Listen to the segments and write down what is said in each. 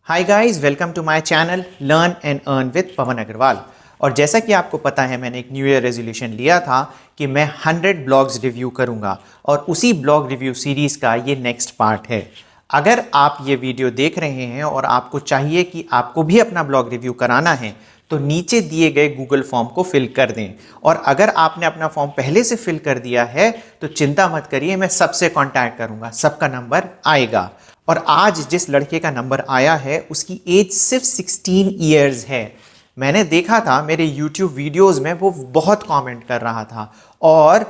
Hi guys, welcome to my channel learn and earn with Pawan Agarwal. और जैसा कि आपको पता है, मैंने एक न्यू ईयर रेजोल्यूशन लिया था कि मैं 100 ब्लॉग्स रिव्यू करूंगा और उसी ब्लॉग रिव्यू सीरीज़ का ये नेक्स्ट पार्ट है। अगर आप ये वीडियो देख रहे हैं और आपको चाहिए कि आपको भी अपना ब्लॉग रिव्यू कराना है तो नीचे दिए गए गूगल फॉर्म को फिल कर दें। और अगर आपने अपना फॉर्म पहले से फिल कर दिया है तो चिंता मत करिए, मैं सबसे कांटेक्ट करूंगा, सबका नंबर आएगा। और आज जिस लड़के का नंबर आया है उसकी एज सिर्फ 16 ईयर्स है। मैंने देखा था मेरे YouTube वीडियोस में, वो बहुत कमेंट कर रहा था और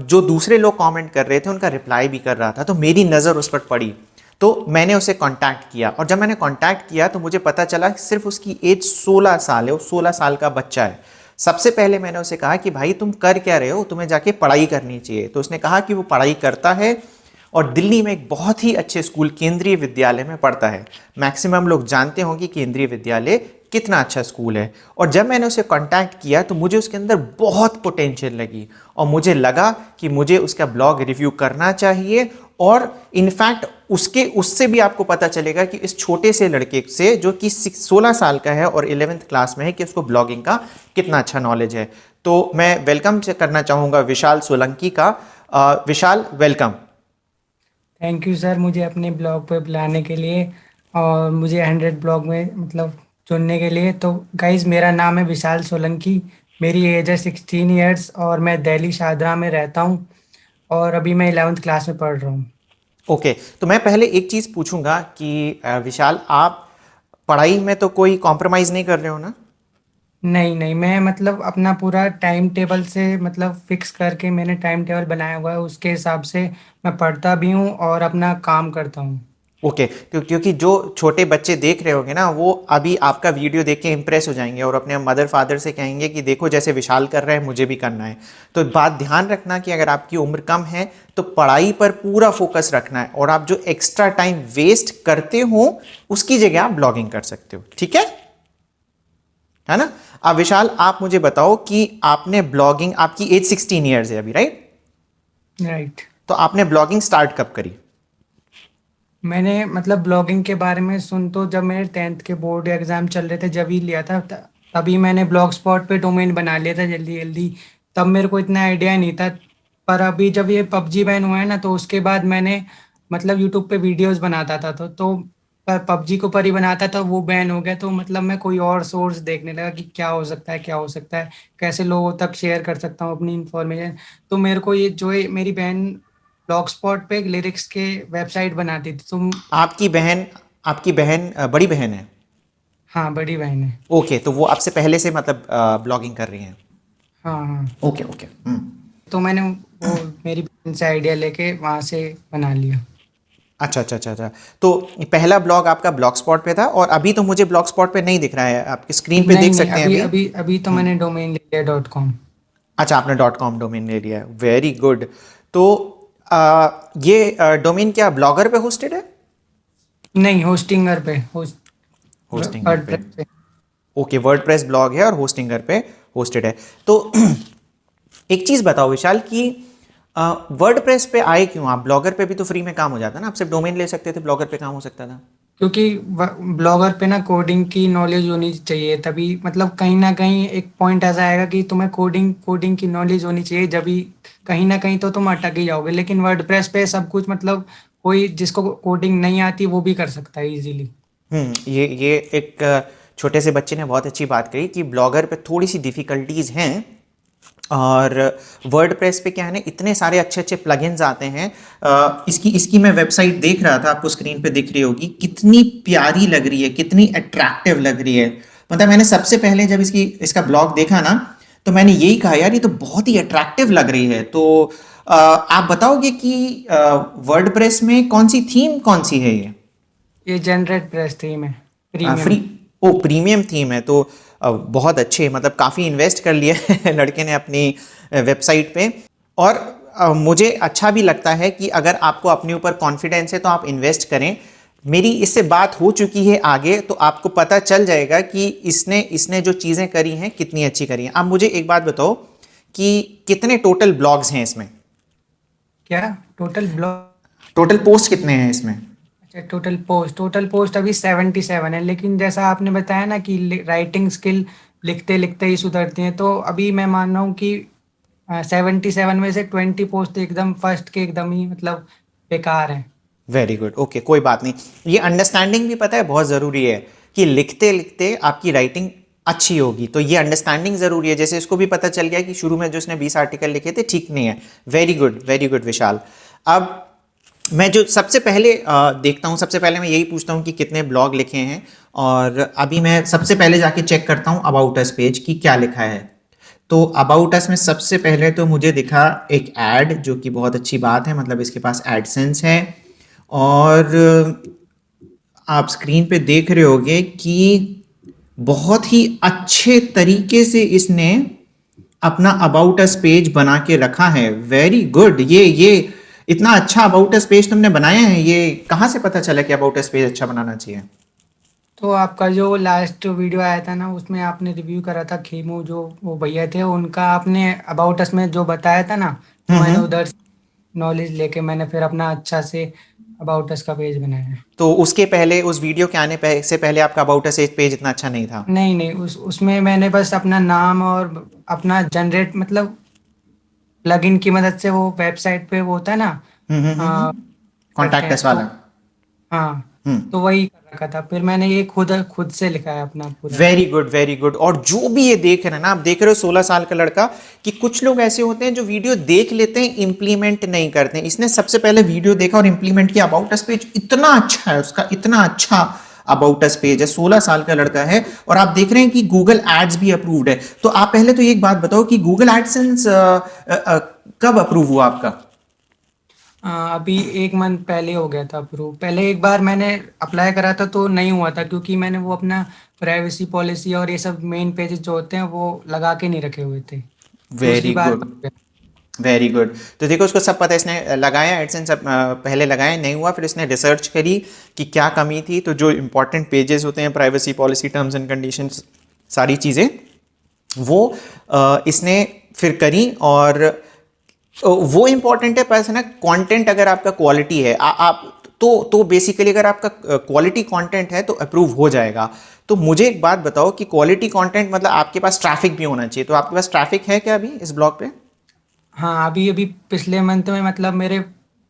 जो दूसरे लोग कमेंट कर रहे थे उनका रिप्लाई भी कर रहा था, तो मेरी नज़र उस पर पड़ी तो मैंने उसे कांटेक्ट किया। और जब मैंने कांटेक्ट किया तो मुझे पता चला कि सिर्फ उसकी एज 16 साल है, वो 16 साल का बच्चा है। सबसे पहले मैंने उसे कहा कि भाई तुम कर क्या रहे हो, तुम्हें जाके पढ़ाई करनी चाहिए। तो उसने कहा कि वो पढ़ाई करता है और दिल्ली में एक बहुत ही अच्छे स्कूल केंद्रीय विद्यालय में पढ़ता है। मैक्सिमम लोग जानते होंगे केंद्रीय विद्यालय कितना अच्छा स्कूल है। और जब मैंने उसे कांटेक्ट किया तो मुझे उसके अंदर बहुत पोटेंशियल लगी और मुझे लगा कि मुझे उसका ब्लॉग रिव्यू करना चाहिए। और इनफैक्ट उससे भी आपको पता चलेगा कि इस छोटे से लड़के से, जो कि 16 साल का है और 11th क्लास में है, कि उसको ब्लॉगिंग का कितना अच्छा नॉलेज है। तो मैं वेलकम करना चाहूँगा विशाल सोलंकी का। विशाल, वेलकम। थैंक यू सर, मुझे अपने ब्लॉग पे बुलाने के लिए और मुझे 100 ब्लॉग में चुनने के लिए। तो गाइज, मेरा नाम है विशाल सोलंकी। मेरी एज है 16 ईयर्स और मैं दिल्ली शाहजहाँ में रहता हूँ और अभी मैं 11th क्लास में पढ़ रहा हूँ। ओके, तो मैं पहले एक चीज़ पूछूंगा कि विशाल, आप पढ़ाई में तो कोई कॉम्प्रोमाइज़ नहीं कर रहे हो ना? नहीं नहीं, मैं अपना पूरा टाइम टेबल से फिक्स करके मैंने टाइम टेबल बनाया हुआ है, उसके हिसाब से मैं पढ़ता भी हूँ और अपना काम करता हूँ। ओके, क्योंकि जो छोटे बच्चे देख रहे होंगे ना, वो अभी आपका वीडियो देख के इम्प्रेस हो जाएंगे और अपने मदर फादर से कहेंगे कि देखो जैसे विशाल कर रहे हैं मुझे भी करना है। तो बात ध्यान रखना कि अगर आपकी उम्र कम है तो पढ़ाई पर पूरा फोकस रखना है और आप जो एक्स्ट्रा टाइम वेस्ट करते हो उसकी जगह आप ब्लॉगिंग कर सकते हो, ठीक है ना? अब विशाल, आप मुझे बताओ कि आपने ब्लॉगिंग, आपकी एज 16 ईयर्स है अभी, राइट? राइट। तो आपने ब्लॉगिंग स्टार्ट कब करी? मैंने ब्लॉगिंग के बारे में सुन तो जब मेरे 10th के बोर्ड एग्जाम चल रहे थे जब ही लिया था। तभी मैंने ब्लॉग स्पॉट पे डोमेन बना लिया था जल्दी जल्दी। तब मेरे को इतना आइडिया नहीं था। पर अभी जब ये पबजी बैन हुआ है ना, तो उसके बाद मैंने यूट्यूब पे वीडियोस बनाता था तो पर पबजी को पर ही बनाता था, वो बैन हो गया। तो मैं कोई और सोर्स देखने लगा कि क्या हो सकता है, क्या हो सकता है, कैसे लोगों तक शेयर कर सकता हूँ अपनी इंफॉर्मेशन। तो मेरे को ये जो है मेरी बहन ब्लॉग स्पॉट पे एक लिरिक्स के वेबसाइट बनाती थी तुम। आपकी बहन, बड़ी बहन है? हाँ, बड़ी बहन है। ओके, तो वो आपसे पहले से मतलब ब्लॉगिंग कर रही हैं? हाँ हाँ। Okay okay. तो मैंने वो मेरी बहन से आइडिया लेके वहाँ से बना लिया। अच्छा अच्छा अच्छा अच्छा। तो पहला ब्लॉग आपका ब्लॉग स्पॉट पे था और अभी तो मुझे ब्लॉग स्पॉट पे नहीं दिख रहा है, आपकी स्क्रीन पे नहीं देख नहीं, सकते हैं अभी अभी। अभी अभी तो मैंने डोमेन ले लिया .com। अच्छा, आपने .com डोमेन ले लिया है, वेरी गुड। तो ये डोमेन क्या ब्लॉगर पे होस्टेड है? नहीं, होस्टिंगर पे होस्टिंगर पे। वर्डप्रेस पे। ओके, वर्डप्रेस ब्लॉग है और होस्टिंगर पे होस्टेड है। तो एक चीज़ बताओ विशाल कि वर्डप्रेस पे आए क्यों आप? ब्लॉगर पे भी तो फ्री में काम हो जाता ना, आप सिर्फ डोमेन ले सकते थे, ब्लॉगर पे काम हो सकता था। क्योंकि ब्लॉगर पे ना कोडिंग की नॉलेज होनी चाहिए, तभी कहीं ना कहीं एक पॉइंट ऐसा आएगा कि तुम्हें कोडिंग कोडिंग की नॉलेज होनी चाहिए, जब भी कहीं ना कहीं तो तुम अटक ही जाओगे। लेकिन वर्डप्रेस पे सब कुछ कोई जिसको कोडिंग नहीं आती वो भी कर सकता है इजीली। ये एक छोटे से बच्चे ने बहुत अच्छी बात कही कि ब्लॉगर पे थोड़ी सी डिफ़िकल्टीज हैं। और वर्डप्रेस पे क्या है ना, इतने सारे अच्छे अच्छे प्लगइन्स आते हैं। इसकी इसकी मैं वेबसाइट देख रहा था, आपको स्क्रीन पे दिख रही होगी, कितनी प्यारी लग रही है, कितनी अट्रैक्टिव लग रही है। मतलब मैंने सबसे पहले जब इसका ब्लॉग देखा ना, तो मैंने यही कहा यार ये तो बहुत ही अट्रैक्टिव लग रही है। तो आप बताओगे कि वर्डप्रेस में कौन सी थीम, कौन सी है ये? ये जनरेट प्रेस थीम है, फ्री? प्रीमियम। ओ, प्रीमियम थीम है तो बहुत अच्छे, मतलब काफ़ी इन्वेस्ट कर लिया है लड़के ने अपनी वेबसाइट पे। और मुझे अच्छा भी लगता है कि अगर आपको अपने ऊपर कॉन्फिडेंस है तो आप इन्वेस्ट करें। मेरी इससे बात हो चुकी है आगे, तो आपको पता चल जाएगा कि इसने इसने जो चीज़ें करी हैं कितनी अच्छी करी हैं। आप मुझे एक बात बताओ कि कितने टोटल ब्लॉग्स हैं इसमें? क्या टोटल ब्लॉग? टोटल पोस्ट कितने हैं इसमें? अच्छा, टोटल पोस्ट अभी 77 है, लेकिन जैसा आपने बताया ना कि राइटिंग स्किल लिखते लिखते ही सुधरती है, तो अभी मैं मान रहा हूँ कि 77 में से 20 पोस्ट एकदम फर्स्ट के एकदम ही मतलब बेकार है। वेरी गुड, ओके, कोई बात नहीं। ये अंडरस्टैंडिंग भी पता है बहुत ज़रूरी है कि लिखते लिखते आपकी राइटिंग अच्छी होगी, तो ये अंडरस्टैंडिंग ज़रूरी है। जैसे इसको भी पता चल गया कि शुरू में जो इसने 20 आर्टिकल लिखे थे ठीक नहीं है। वेरी गुड विशाल। अब मैं जो सबसे पहले देखता हूँ, सबसे पहले मैं यही पूछता हूँ कि कितने ब्लॉग लिखे हैं, और अभी मैं सबसे पहले जाके चेक करता हूँ अबाउट अस पेज की क्या लिखा है। तो अबाउट अस में सबसे पहले तो मुझे दिखा एक ऐड, जो कि बहुत अच्छी बात है, मतलब इसके पास एडसेंस है। और आप स्क्रीन पे देख रहे होगे कि बहुत ही अच्छे तरीके से इसने अपना अबाउट अस पेज बना के रखा है। Very good. ये इतना अच्छा अबाउट अस पेज तुमने बनाया है, ये कहाँ से पता चला कि अबाउट अस पेज अच्छा बनाना चाहिए? तो आपका जो लास्ट वीडियो आया था ना, उसमें आपने रिव्यू करा था खेमू, जो वो भैया थे, उनका आपने अबाउट अस में जो बताया था ना, तो मैंने उधर से नॉलेज लेके मैंने फिर अपना अच्छा से अबाउट अस का पेज बनाया है। तो उसके पहले, उस वीडियो के आने से पहले आपका अबाउट अस पेज इतना अच्छा नहीं था? नहीं नहीं, उसमें मैंने बस अपना नाम और अपना जनरेट मतलब प्लगइन की मदद से, वो वेबसाइट पे वो होता है ना, करते कॉन्टैक्ट हैं अस तो। वाला। हाँ, हम्म। तो वही कर रखा था, फिर मैंने ये खुद खुद से लिखा है अपना पूरा। Very good, very good. और जो भी ये देख रहे हैं ना, आप देख रहे हो 16 साल का लड़का, कि कुछ लोग ऐसे होते हैं जो वीडियो देख लेते हैं, इंप्लीमेंट नहीं करते हैं। इसने सबसे पहले वीडियो देखा और इंप्लीमेंट किया। अबाउट अस पेज इतना अच्छा है उसका, इतना अच्छा अबाउट अस पेज है। 16 साल का लड़का है, और आप देख रहे हैं कि गूगल एड्स भी अप्रूव्ड है। तो आप पहले तो एक बात बताओ कि गूगल एडसेंस कब अप्रूव हुआ आपका? अभी 1 मंथ पहले हो गया था अप्रूव। पहले एक बार मैंने अप्लाई करा था तो नहीं हुआ था, क्योंकि मैंने वो अपना प्राइवेसी पॉलिसी और ये सब मेन पेजेस जो होते हैं वो लगा के नहीं रखे हुए थे। दूसरी वेरी बार गुड, वेरी गुड। तो देखो, उसको सब पता है, इसने लगाया एडसेंस, पहले लगाया, नहीं हुआ, फिर इसने रिसर्च करी कि क्या कमी थी। तो जो इंपॉर्टेंट पेजेस होते हैं, privacy policy, terms and conditions, सारी चीज़ें वो इसने फिर करी। और वो इंपॉर्टेंट है, पर ना कंटेंट अगर आपका क्वालिटी है, आप तो बेसिकली अगर आपका क्वालिटी कंटेंट है तो अप्रूव हो जाएगा। तो मुझे एक बात बताओ कि क्वालिटी कंटेंट मतलब आपके पास ट्रैफिक भी होना चाहिए। तो आपके पास ट्रैफिक है क्या अभी इस ब्लॉग पे? हाँ, अभी अभी पिछले मंथ में मतलब मेरे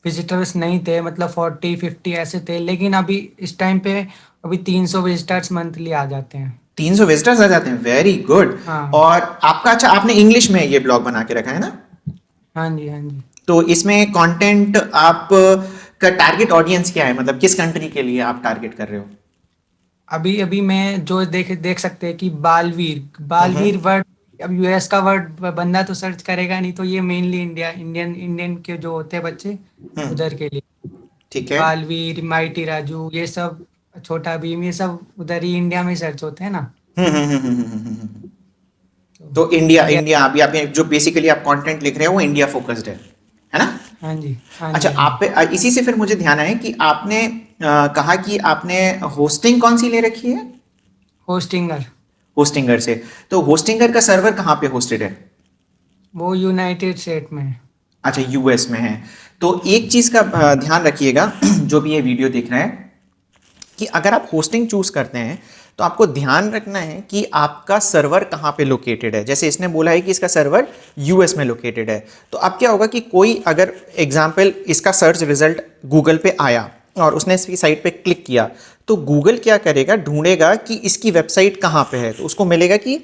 विजिटर्स नहीं थे, मतलब 40-50 ऐसे थे, लेकिन अभी इस टाइम पे अभी 300 विजिटर्स मंथली आ जाते हैं। 300 विजिटर्स आ जाते हैं, वेरी गुड। हाँ और आपका, अच्छा, आपने इंग्लिश में ये ब्लॉग बना के रखा है ना? हाँ जी, हाँ जी। तो इसमें कंटेंट आप का टारगेट ऑडियंस क्या है, मतलब किस कंट्री के लिए आप टारगेट कर रहे हो? अभी अभी मैं जो देख देख सकते हैं कि बालवीर बालवीर वर्ड, अब यूएस का वर्ड बंदा तो सर्च करेगा नहीं, तो ये मेनली इंडियन इंडियन के जो होते हैं बच्चे, उधर के लिए। ठीक है। बालवीर, माइटी राजू, ये सब, छोटा भीम, ये सब उधर ही इंडिया में सर्च होते हैं ना। तो तो इंडिया, इंडिया। इंडिया अभी आप जो बेसिकली आप कंटेंट लिख रहे हो वो इंडिया फोकस्ड है ना? हाँ जी, हाँ अच्छा, जी, हाँ आप जी। पे इसी से फिर मुझे ध्यान आया कि आपने कहा कि आपने होस्टिंग कौन सी ले रखी है? होस्टिंगर। होस्टिंगर से। तो होस्टिंगर का सर्वर कहाँ पे होस्टेड है? वो यूनाइटेड स्टेट में है। अच्छा, यूएस में है। तो एक चीज़ का ध्यान रखिएगा जो भी ये वीडियो देख रहा है, कि अगर आप होस्टिंग चूज करते हैं तो आपको ध्यान रखना है कि आपका सर्वर कहाँ पे लोकेटेड है। जैसे इसने बोला है कि इसका सर्वर यूएस में लोकेटेड है, तो अब क्या होगा कि कोई अगर एग्जाम्पल इसका सर्च रिजल्ट गूगल पे आया और उसने इसकी साइट पे क्लिक किया, तो गूगल क्या करेगा, ढूंढेगा कि इसकी वेबसाइट कहाँ पे है। तो उसको मिलेगा कि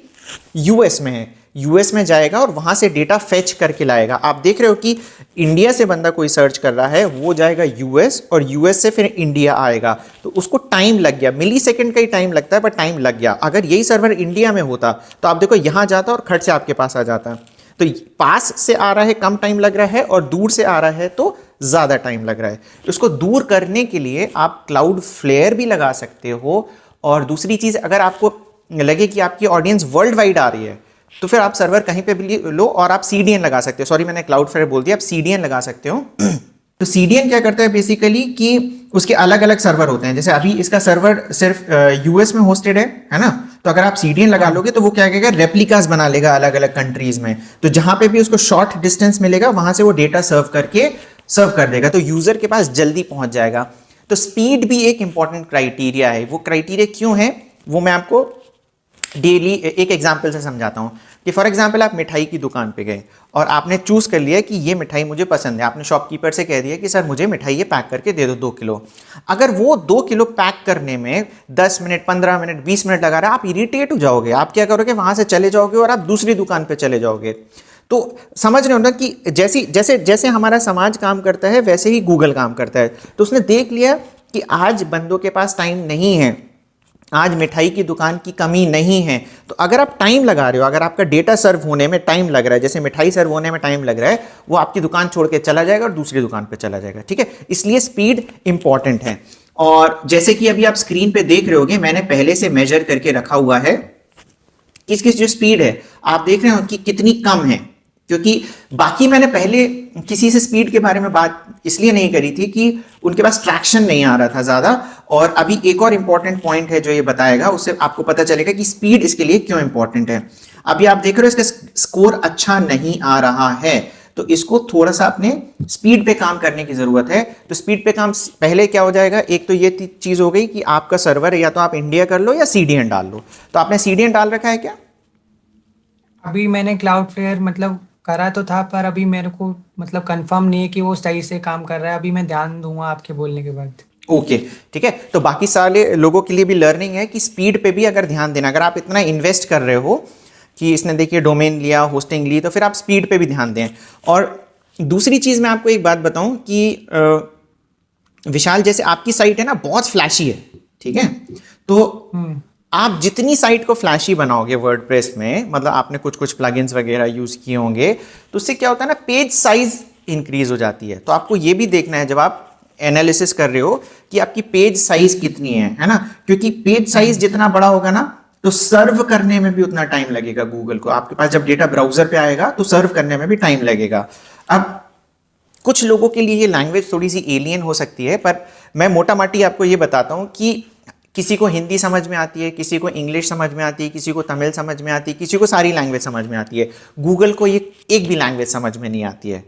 यूएस में है, यूएस में जाएगा और वहां से डेटा फेच करके लाएगा। आप देख रहे हो कि इंडिया से बंदा कोई सर्च कर रहा है, वो जाएगा यूएस, और यूएस से फिर इंडिया आएगा। तो उसको टाइम लग गया, मिली सेकेंड का ही टाइम लगता है, पर टाइम लग गया। अगर यही सर्वर इंडिया में होता तो आप देखो यहाँ जाता और खट से आपके पास आ जाता। तो पास से आ रहा है कम टाइम लग रहा है, और दूर से आ रहा है तो ज़्यादा टाइम लग रहा है। उसको दूर करने के लिए आप क्लाउड फ्लेयर भी लगा सकते हो। और दूसरी चीज़, अगर आपको लगे कि आपकी ऑडियंस वर्ल्ड वाइड आ रही है, तो फिर आप सर्वर कहीं पे भी लो और आप सीडीएन लगा सकते हो। सॉरी, मैंने क्लाउड फ्लेयर बोल दिया, आप सीडीएन लगा सकते हो। तो सीडीएन क्या करता है बेसिकली कि उसके अलग अलग सर्वर होते हैं। जैसे अभी इसका सर्वर सिर्फ यूएस में होस्टेड है ना? तो अगर आप सीडीएन लगा हाँ लोगे तो वो क्या करेगा, रेप्लिकास बना लेगा अलग अलग कंट्रीज में। तो जहां पे भी उसको शॉर्ट डिस्टेंस मिलेगा वहां से वो डेटा सर्व कर देगा, तो यूजर के पास जल्दी पहुंच जाएगा। तो स्पीड भी एक इंपॉर्टेंट क्राइटेरिया है। वो क्राइटेरिया क्यों है वो मैं आपको डेली एक एग्जाम्पल से समझाता हूँ कि फॉर एग्जाम्पल आप मिठाई की दुकान पे गए और आपने चूज़ कर लिया कि ये मिठाई मुझे पसंद है। आपने शॉपकीपर से कह दिया कि सर मुझे मिठाई ये पैक करके दे दो 2 किलो। अगर वो 2 किलो पैक करने में 10 मिनट 15 मिनट 20 मिनट लगा रहा है, आप इरिटेट हो जाओगे। आप क्या करोगे, वहाँ से चले जाओगे और आप दूसरी दुकान पर चले जाओगे। तो समझ रहे हो ना कि जैसे जैसे हमारा समाज काम करता है वैसे ही गूगल काम करता है। तो उसने देख लिया कि आज बंदों के पास टाइम नहीं है, आज मिठाई की दुकान की कमी नहीं है। तो अगर आप टाइम लगा रहे हो, अगर आपका डेटा सर्व होने में टाइम लग रहा है, जैसे मिठाई सर्व होने में टाइम लग रहा है, वो आपकी दुकान छोड़ के चला जाएगा और दूसरी दुकान पे चला जाएगा। ठीक है, इसलिए स्पीड इंपॉर्टेंट है। और जैसे कि अभी आप स्क्रीन पे देख रहे होगे, मैंने पहले से मेजर करके रखा हुआ है किस जो स्पीड है आप देख रहे हो कि कितनी कम है। क्योंकि बाकी मैंने पहले किसी से स्पीड के बारे में बात इसलिए नहीं करी थी कि उनके पास ट्रैक्शन नहीं आ रहा था ज़्यादा। और अभी एक और इंपॉर्टेंट पॉइंट है जो ये बताएगा, उससे आपको पता चलेगा कि स्पीड इसके लिए क्यों इंपॉर्टेंट है। अभी आप देख रहे हो इसका स्कोर अच्छा नहीं आ रहा है, तो इसको थोड़ा सा अपने स्पीड पे काम करने की ज़रूरत है। तो स्पीड पे काम पहले क्या हो जाएगा, एक तो ये चीज़ हो गई कि आपका सर्वर या तो आप इंडिया कर लो या सीडीएन डाल लो। तो आपने सीडीएन डाल रखा है क्या? अभी मैंने क्लाउडफ्लेयर मतलब करा तो था, पर अभी मेरे को मतलब कंफर्म नहीं है कि वो सही से काम कर रहा है। अभी मैं ध्यान दूंगा आपके बोलने के बाद। ओके ठीक है। तो बाकी सारे लोगों के लिए भी लर्निंग है कि स्पीड पे भी अगर ध्यान देना, अगर आप इतना इन्वेस्ट कर रहे हो कि इसने देखिए डोमेन लिया, होस्टिंग ली, तो फिर आप स्पीड पे भी ध्यान दें। और दूसरी चीज़ मैं आपको एक बात बताऊं कि विशाल, जैसे आपकी साइट है ना बहुत फ्लैशी है, ठीक है, तो आप जितनी साइट को फ्लैशी बनाओगे वर्डप्रेस में, मतलब आपने कुछ कुछ प्लगइन्स वगैरह यूज़ किए होंगे, तो उससे क्या होता है ना, पेज साइज इंक्रीज हो जाती है। तो आपको ये भी देखना है जब आप एनालिसिस कर रहे हो कि आपकी पेज साइज कितनी है ना, क्योंकि पेज साइज जितना बड़ा होगा ना तो सर्व करने में भी उतना टाइम लगेगा गूगल को। आपके पास जब डेटा ब्राउजर पे आएगा तो सर्व करने में भी टाइम लगेगा। अब कुछ लोगों के लिए ये लैंग्वेज थोड़ी सी एलियन हो सकती है, पर मैं मोटा माटी आपको ये बताता हूँ कि किसी को हिंदी समझ में आती है, किसी को इंग्लिश समझ में आती है, किसी को तमिल समझ में आती है, किसी को सारी लैंग्वेज समझ में आती है। गूगल को ये एक भी लैंग्वेज समझ में नहीं आती है।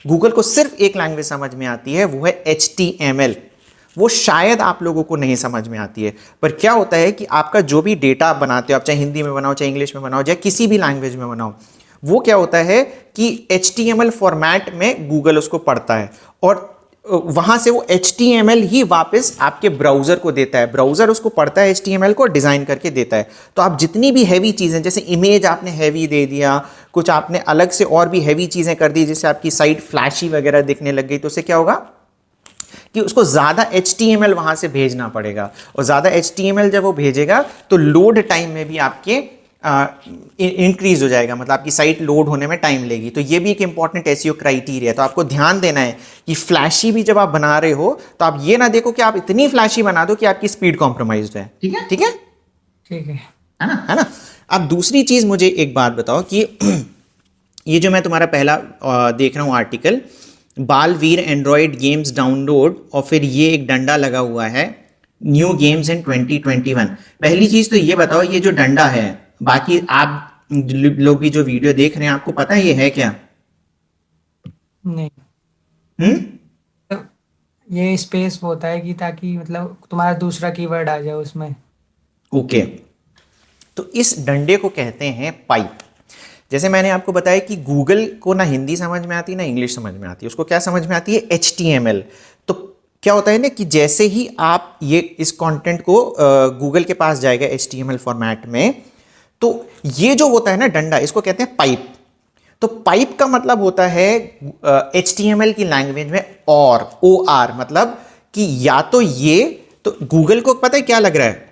गूगल को सिर्फ एक लैंग्वेज समझ में आती है, वो है HTML। वो शायद आप लोगों को नहीं समझ में आती है, पर क्या होता है कि आपका जो भी डेटा आप बनाते हो, आप चाहे हिंदी में बनाओ, चाहे इंग्लिश में बनाओ, चाहे किसी भी लैंग्वेज में बनाओ, वो क्या होता है कि HTML फॉर्मेट में गूगल उसको पढ़ता है और वहां से वो HTML ही वापस आपके ब्राउजर को देता है। ब्राउजर उसको पढ़ता है, HTML को डिजाइन करके देता है। तो आप जितनी भी हैवी चीजें, जैसे इमेज आपने हैवी दे दिया, कुछ आपने अलग से और भी हैवी चीजें कर दी, जैसे आपकी साइट फ्लैशी वगैरह दिखने लग गई, तो उससे क्या होगा कि उसको ज़्यादा HTML वहाँ से भेजना पड़ेगा। और ज़्यादा HTML जब वो भेजेगा तो लोड टाइम में भी आपके इंक्रीज हो जाएगा, मतलब आपकी साइट लोड होने में टाइम लेगी। तो ये भी एक इंपॉर्टेंट एसईओ क्राइटेरिया है। तो आपको ध्यान देना है कि फ्लैशी भी जब आप बना रहे हो तो आप ये ना देखो कि आप इतनी फ्लैशी बना दो कि आपकी स्पीड कॉम्प्रोमाइज्ड है। ठीक है, ठीक है, ठीक है है ना। अब दूसरी चीज़ मुझे एक बात बताओ कि ये जो मैं तुम्हारा पहला देख रहा हूँ article, Baalveer Android games download, और फिर ये एक डंडा लगा हुआ है न्यू गेम्स इन 2021। पहली चीज़ तो ये बताओ, ये जो डंडा है, बाकी आप लोग भी जो वीडियो देख रहे हैं आपको पता है ये है क्या? नहीं। हम्म, तो ये स्पेस होता है कि ताकि मतलब तुम्हारा दूसरा कीवर्ड आ जाए उसमें। ओके। तो इस डंडे को कहते हैं पाइप। जैसे मैंने आपको बताया कि गूगल को ना हिंदी समझ में आती ना इंग्लिश समझ में आती है, उसको क्या समझ में आती है? HTML। तो क्या होता है ना कि जैसे ही आप ये इस कंटेंट को गूगल के पास जाएगा HTML फॉर्मेट में, तो ये जो होता है ना डंडा, इसको कहते हैं पाइप। तो पाइप का मतलब होता है HTML की लैंग्वेज में और OR, मतलब कि या तो ये, तो गूगल को पता है क्या लग रहा है,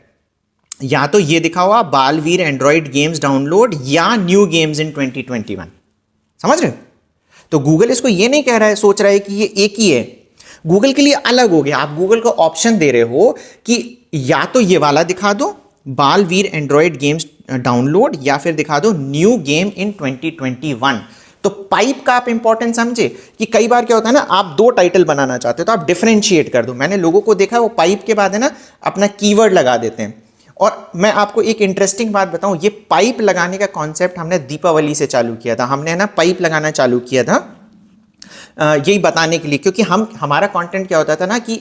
या तो ये दिखा हुआ बालवीर एंड्रॉयड गेम्स डाउनलोड या न्यू गेम्स इन 2021। समझ रहे हो? तो गूगल इसको ये नहीं कह रहा है, सोच रहा है कि ये एक ही है। गूगल के लिए अलग हो गया। आप गूगल को ऑप्शन दे रहे हो कि या तो ये वाला दिखा दो बालवीर एंड्रॉयड गेम्स डाउनलोड, या फिर दिखा दो न्यू गेम इन 2021। तो पाइप का आप इंपॉर्टेंस समझे कि कई बार क्या होता है ना, आप दो टाइटल बनाना चाहते हो तो आप डिफरेंशिएट कर दो। मैंने लोगों को देखा वो पाइप के बाद है ना अपना कीवर्ड लगा देते हैं। और मैं आपको एक इंटरेस्टिंग बात बताऊं, ये पाइप लगाने का कॉन्सेप्ट हमने दीपावली से चालू किया था। हमने ना पाइप लगाना चालू किया था यही बताने के लिए, क्योंकि हमारा कंटेंट क्या होता था ना कि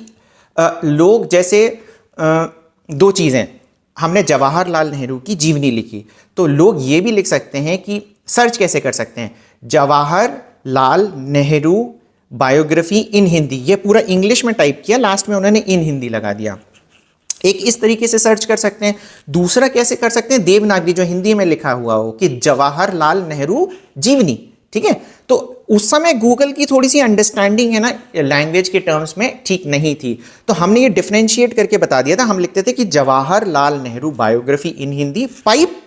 लोग जैसे दो चीज़ें, हमने जवाहरलाल नेहरू की जीवनी लिखी, तो लोग ये भी लिख सकते हैं कि सर्च कैसे कर सकते हैं, जवाहरलाल नेहरू बायोग्राफी इन हिंदी, ये पूरा इंग्लिश में टाइप किया, लास्ट में उन्होंने इन हिंदी लगा दिया। एक इस तरीके से सर्च कर सकते हैं। दूसरा कैसे कर सकते हैं, देवनागरी जो हिंदी में लिखा हुआ हो कि जवाहरलाल नेहरू जीवनी, ठीक है। तो उस समय गूगल की थोड़ी सी अंडरस्टैंडिंग है ना लैंग्वेज के टर्म्स में ठीक नहीं थी, तो हमने ये डिफरेंशिएट करके बता दिया था। हम लिखते थे कि जवाहरलाल नेहरू बायोग्राफी इन हिंदी पाइप,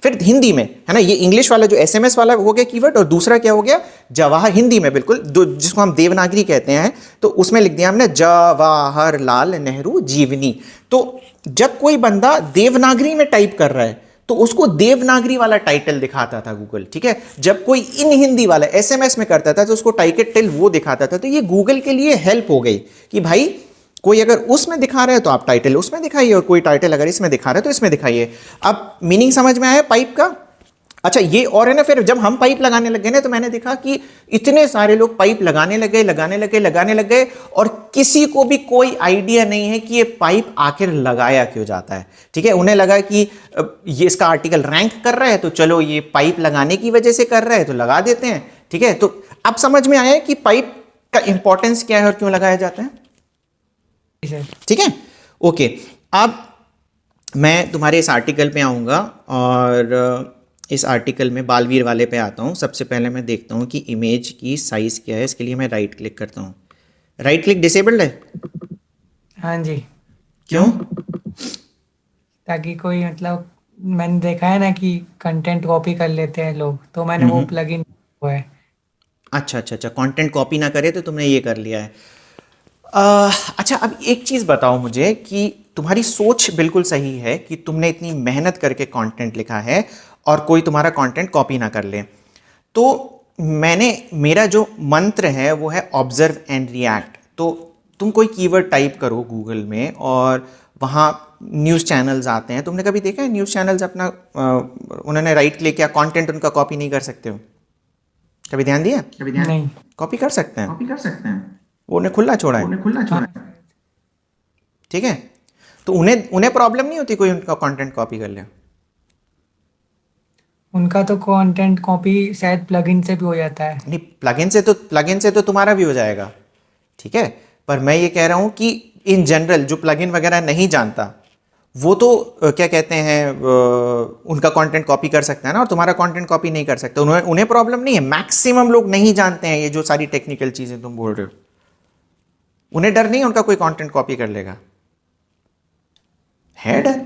फिर हिंदी में है ना, ये इंग्लिश वाला जो एसएमएस वाला हो गया कीवर्ड, और दूसरा क्या हो गया जवाहर, हिंदी में बिल्कुल जिसको हम देवनागरी कहते हैं, तो उसमें लिख दिया हमने जवाहरलाल नेहरू जीवनी। तो जब कोई बंदा देवनागरी में टाइप कर रहा है तो उसको देवनागरी वाला टाइटल दिखाता था गूगल, ठीक है। जब कोई इन हिंदी वाला एसएमएस में करता था तो उसको टाइटल वो दिखाता था। तो ये गूगल के लिए हेल्प हो गई कि भाई कोई अगर उसमें दिखा रहा है तो आप टाइटल उसमें दिखाइए, और कोई टाइटल अगर इसमें दिखा रहा है तो इसमें दिखाइए। अब मीनिंग समझ में आया पाइप का? अच्छा, ये और है ना, फिर जब हम पाइप लगाने लग गए ना तो मैंने देखा कि इतने सारे लोग पाइप लगाने लग गए और किसी को भी कोई आइडिया नहीं है कि ये पाइप आखिर लगाया क्यों जाता है, ठीक है। उन्हें लगा कि ये इसका आर्टिकल रैंक कर रहा है तो चलो ये पाइप लगाने की वजह से कर रहा है तो लगा देते हैं, ठीक है। तो अब समझ में आया कि पाइप का इंपॉर्टेंस क्या है और क्यों लगाया जाता है, ठीक है। ओके, अब मैं तुम्हारे इस आर्टिकल पे आऊँगा और इस आर्टिकल में बालवीर वाले पे आता हूँ। सबसे पहले मैं देखता हूँ कि इमेज की साइज़ क्या है। इसके लिए मैं राइट क्लिक करता हूँ। राइट क्लिक डिसेबल्ड है? हाँ जी। क्यों? ताकि कोई मतलब मैंने देखा है ना कि कंटेंट कॉपी कर लेते हैं लोग, तो मैंने वो प्लगइन हुआ है। अच्छा, कंटेंट कॉपी ना करे तो तुमने ये कर लिया है। अच्छा, अब एक चीज़ बताओ मुझे कि तुम्हारी सोच बिल्कुल सही है कि तुमने इतनी मेहनत करके कंटेंट लिखा है और कोई तुम्हारा कंटेंट कॉपी ना कर ले। तो मेरा जो मंत्र है वो है ऑब्जर्व एंड रिएक्ट। तो तुम कोई कीवर्ड टाइप करो गूगल में और वहाँ न्यूज़ चैनल्स आते हैं। तुमने कभी देखा है न्यूज़ चैनल्स अपना उन्होंने राइट क्लिक किया, कंटेंट उनका कॉपी नहीं कर सकते हो? कभी ध्यान दिया? नहीं। कॉपी कर सकते हैं, वो उन्हें खुला छोड़ा है, ठीक है। तो उन्हें प्रॉब्लम नहीं होती कोई उनका कंटेंट कॉपी कर ले? उनका तो कंटेंट कॉपी शायद प्लगइन से भी हो जाता है। नहीं, प्लगइन से तो तुम्हारा भी हो जाएगा, ठीक है। पर मैं ये कह रहा हूं कि इन जनरल जो प्लगइन वगैरह नहीं जानता वो तो क्या कहते हैं उनका कंटेंट कॉपी कर सकता है ना, और तुम्हारा कंटेंट कॉपी नहीं कर सकता। उन्हें प्रॉब्लम नहीं है। मैक्सिमम लोग नहीं जानते हैं ये जो सारी टेक्निकल चीजें तुम बोल रहे हो। उन्हें डर नहीं है उनका कोई कंटेंट कॉपी कर लेगा? है डर,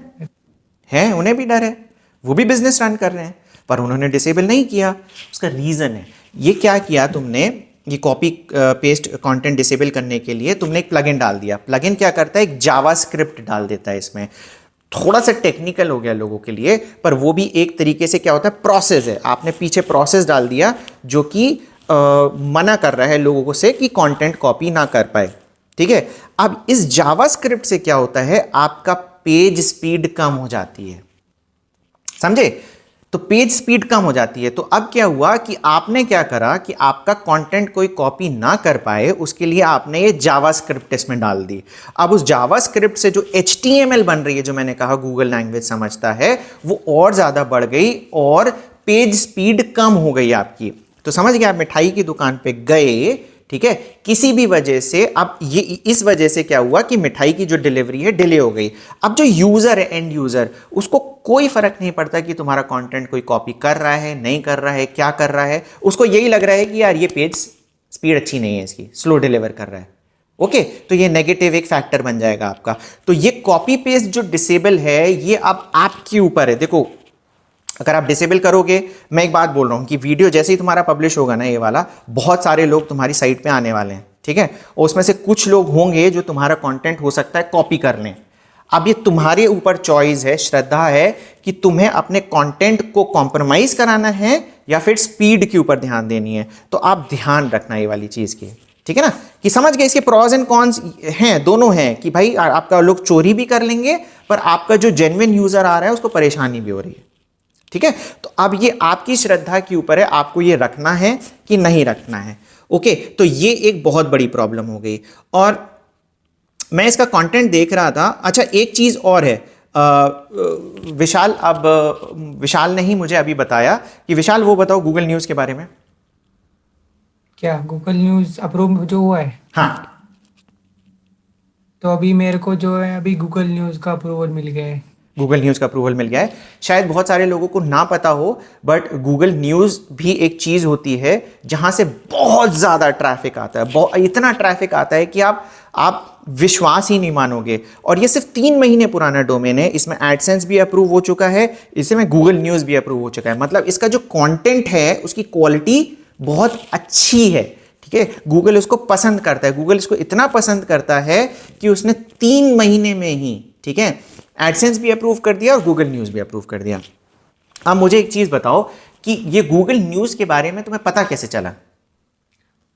है, उन्हें भी डर है। वो भी बिजनेस रन कर रहे हैं, पर उन्होंने डिसेबल नहीं किया। उसका रीजन है, ये क्या किया तुमने, ये कॉपी पेस्ट कंटेंट डिसेबल करने के लिए तुमने एक प्लगइन डाल दिया। प्लगइन क्या करता है, एक जावास्क्रिप्ट डाल देता है इसमें। थोड़ा सा टेक्निकल हो गया लोगों के लिए, पर वो भी एक तरीके से क्या होता है, प्रोसेस है। आपने पीछे प्रोसेस डाल दिया जो कि मना कर रहा है लोगों से कि कंटेंट कॉपी ना कर पाए, ठीक है। अब इस जावास्क्रिप्ट से क्या होता है, आपका पेज स्पीड कम हो जाती है, समझे। तो पेज स्पीड कम हो जाती है। तो अब क्या हुआ कि आपने क्या करा कि आपका कंटेंट कोई कॉपी ना कर पाए उसके लिए आपने ये जावास्क्रिप्ट इसमें डाल दी। अब उस जावास्क्रिप्ट से जो HTML बन रही है, जो मैंने कहा गूगल लैंग्वेज समझता है, वो और ज्यादा बढ़ गई और पेज स्पीड कम हो गई आपकी। तो समझ गया, आप मिठाई की दुकान पे गए, ठीक है, किसी भी वजह से। अब ये इस वजह से क्या हुआ कि मिठाई की जो डिलीवरी है डिले हो गई। अब जो यूजर है, एंड यूजर, उसको कोई फर्क नहीं पड़ता कि तुम्हारा कंटेंट कोई कॉपी कर रहा है, नहीं कर रहा है, क्या कर रहा है। उसको यही लग रहा है कि यार ये पेज स्पीड अच्छी नहीं है, इसकी स्लो डिलीवर कर रहा है। ओके, तो ये नेगेटिव एक फैक्टर बन जाएगा आपका। तो ये कॉपी पेस्ट जो डिसेबल है, ये अब आपके ऊपर है। देखो, अगर आप डिसेबल करोगे, मैं एक बात बोल रहा हूं कि वीडियो जैसे ही तुम्हारा पब्लिश होगा ना, ये वाला, बहुत सारे लोग तुम्हारी साइट पे आने वाले हैं, ठीक है। और उसमें से कुछ लोग होंगे जो तुम्हारा कंटेंट हो सकता है कॉपी कर लें। अब ये तुम्हारे ऊपर चॉइस है, श्रद्धा है कि तुम्हें अपने कंटेंट को कॉम्प्रोमाइज कराना है या फिर स्पीड के ऊपर ध्यान देनी है। तो आप ध्यान रखना ये वाली चीज की, ठीक है ना, कि समझ गए इसके प्रॉज एंड कॉन्स हैं, दोनों हैं कि भाई आपका लोग चोरी भी कर लेंगे पर आपका जो जेन्युइन यूजर आ रहा है उसको परेशानी भी हो रही है, ठीक है। तो अब ये आपकी श्रद्धा के ऊपर है, आपको ये रखना है कि नहीं रखना है। ओके, तो ये एक बहुत बड़ी प्रॉब्लम हो गई। और मैं इसका कंटेंट देख रहा था। अच्छा, एक चीज़ और है, विशाल, अब विशाल ने ही मुझे अभी बताया कि विशाल वो बताओ गूगल न्यूज़ के बारे में। क्या गूगल न्यूज़ अप्रूव जो हुआ है? हाँ, तो अभी मेरे को जो है अभी गूगल न्यूज़ का अप्रूवल मिल गया है। गूगल न्यूज़ का अप्रूवल मिल गया है। शायद बहुत सारे लोगों को ना पता हो, बट गूगल न्यूज़ भी एक चीज़ होती है जहां से बहुत ज़्यादा ट्रैफिक आता है, इतना ट्रैफिक आता है कि आप विश्वास ही नहीं मानोगे। और ये सिर्फ 3 महीने पुराना डोमेन है, इसमें एडसेंस भी अप्रूव हो चुका है, इसमें गूगल न्यूज़ भी अप्रूव हो चुका है। मतलब इसका जो कंटेंट है उसकी क्वालिटी बहुत अच्छी है। ठीक है, गूगल उसको पसंद करता है, गूगल इसको इतना पसंद करता है कि उसने 3 महीने में ही, ठीक है, एडसेंस भी अप्रूव कर दिया और गूगल न्यूज़ भी अप्रूव कर दिया। अब मुझे एक चीज़ बताओ कि ये गूगल न्यूज़ के बारे में तुम्हें पता कैसे चला?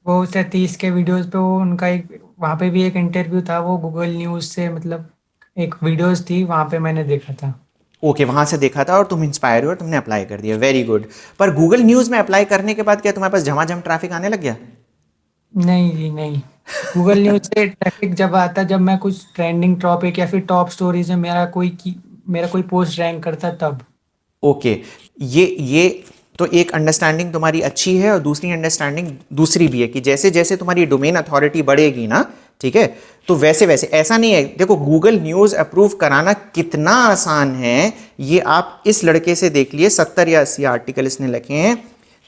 वो सतीश के वीडियोस पे वो उनका एक वहाँ पे भी एक इंटरव्यू था, वो गूगल न्यूज़ से मतलब एक वीडियोस थी, वहाँ पे मैंने देखा था। ओके, वहां से देखा था और तुम इंस्पायर हुए और तुमने अप्लाई कर दिया, वेरी गुड। पर गूगल न्यूज़ में अप्लाई करने के बाद क्या तुम्हारे पास झमाझम ट्रैफिक आने लग गया? नहीं जी नहीं। गूगल न्यूज़ से ट्रैफिक जब आता, जब मैं कुछ ट्रेंडिंग टॉपिक या फिर टॉप स्टोरीज में मेरा कोई पोस्ट रैंक करता तब। ओके, ये तो एक अंडरस्टैंडिंग तुम्हारी अच्छी है, और दूसरी अंडरस्टैंडिंग दूसरी भी है कि जैसे जैसे तुम्हारी डोमेन अथॉरिटी बढ़ेगी ना, ठीक है, तो वैसे वैसे ऐसा नहीं है। देखो, गूगल न्यूज़ अप्रूव कराना कितना आसान है, ये आप इस लड़के से देख लिए, 70 या 80 आर्टिकल इसने लिखे हैं,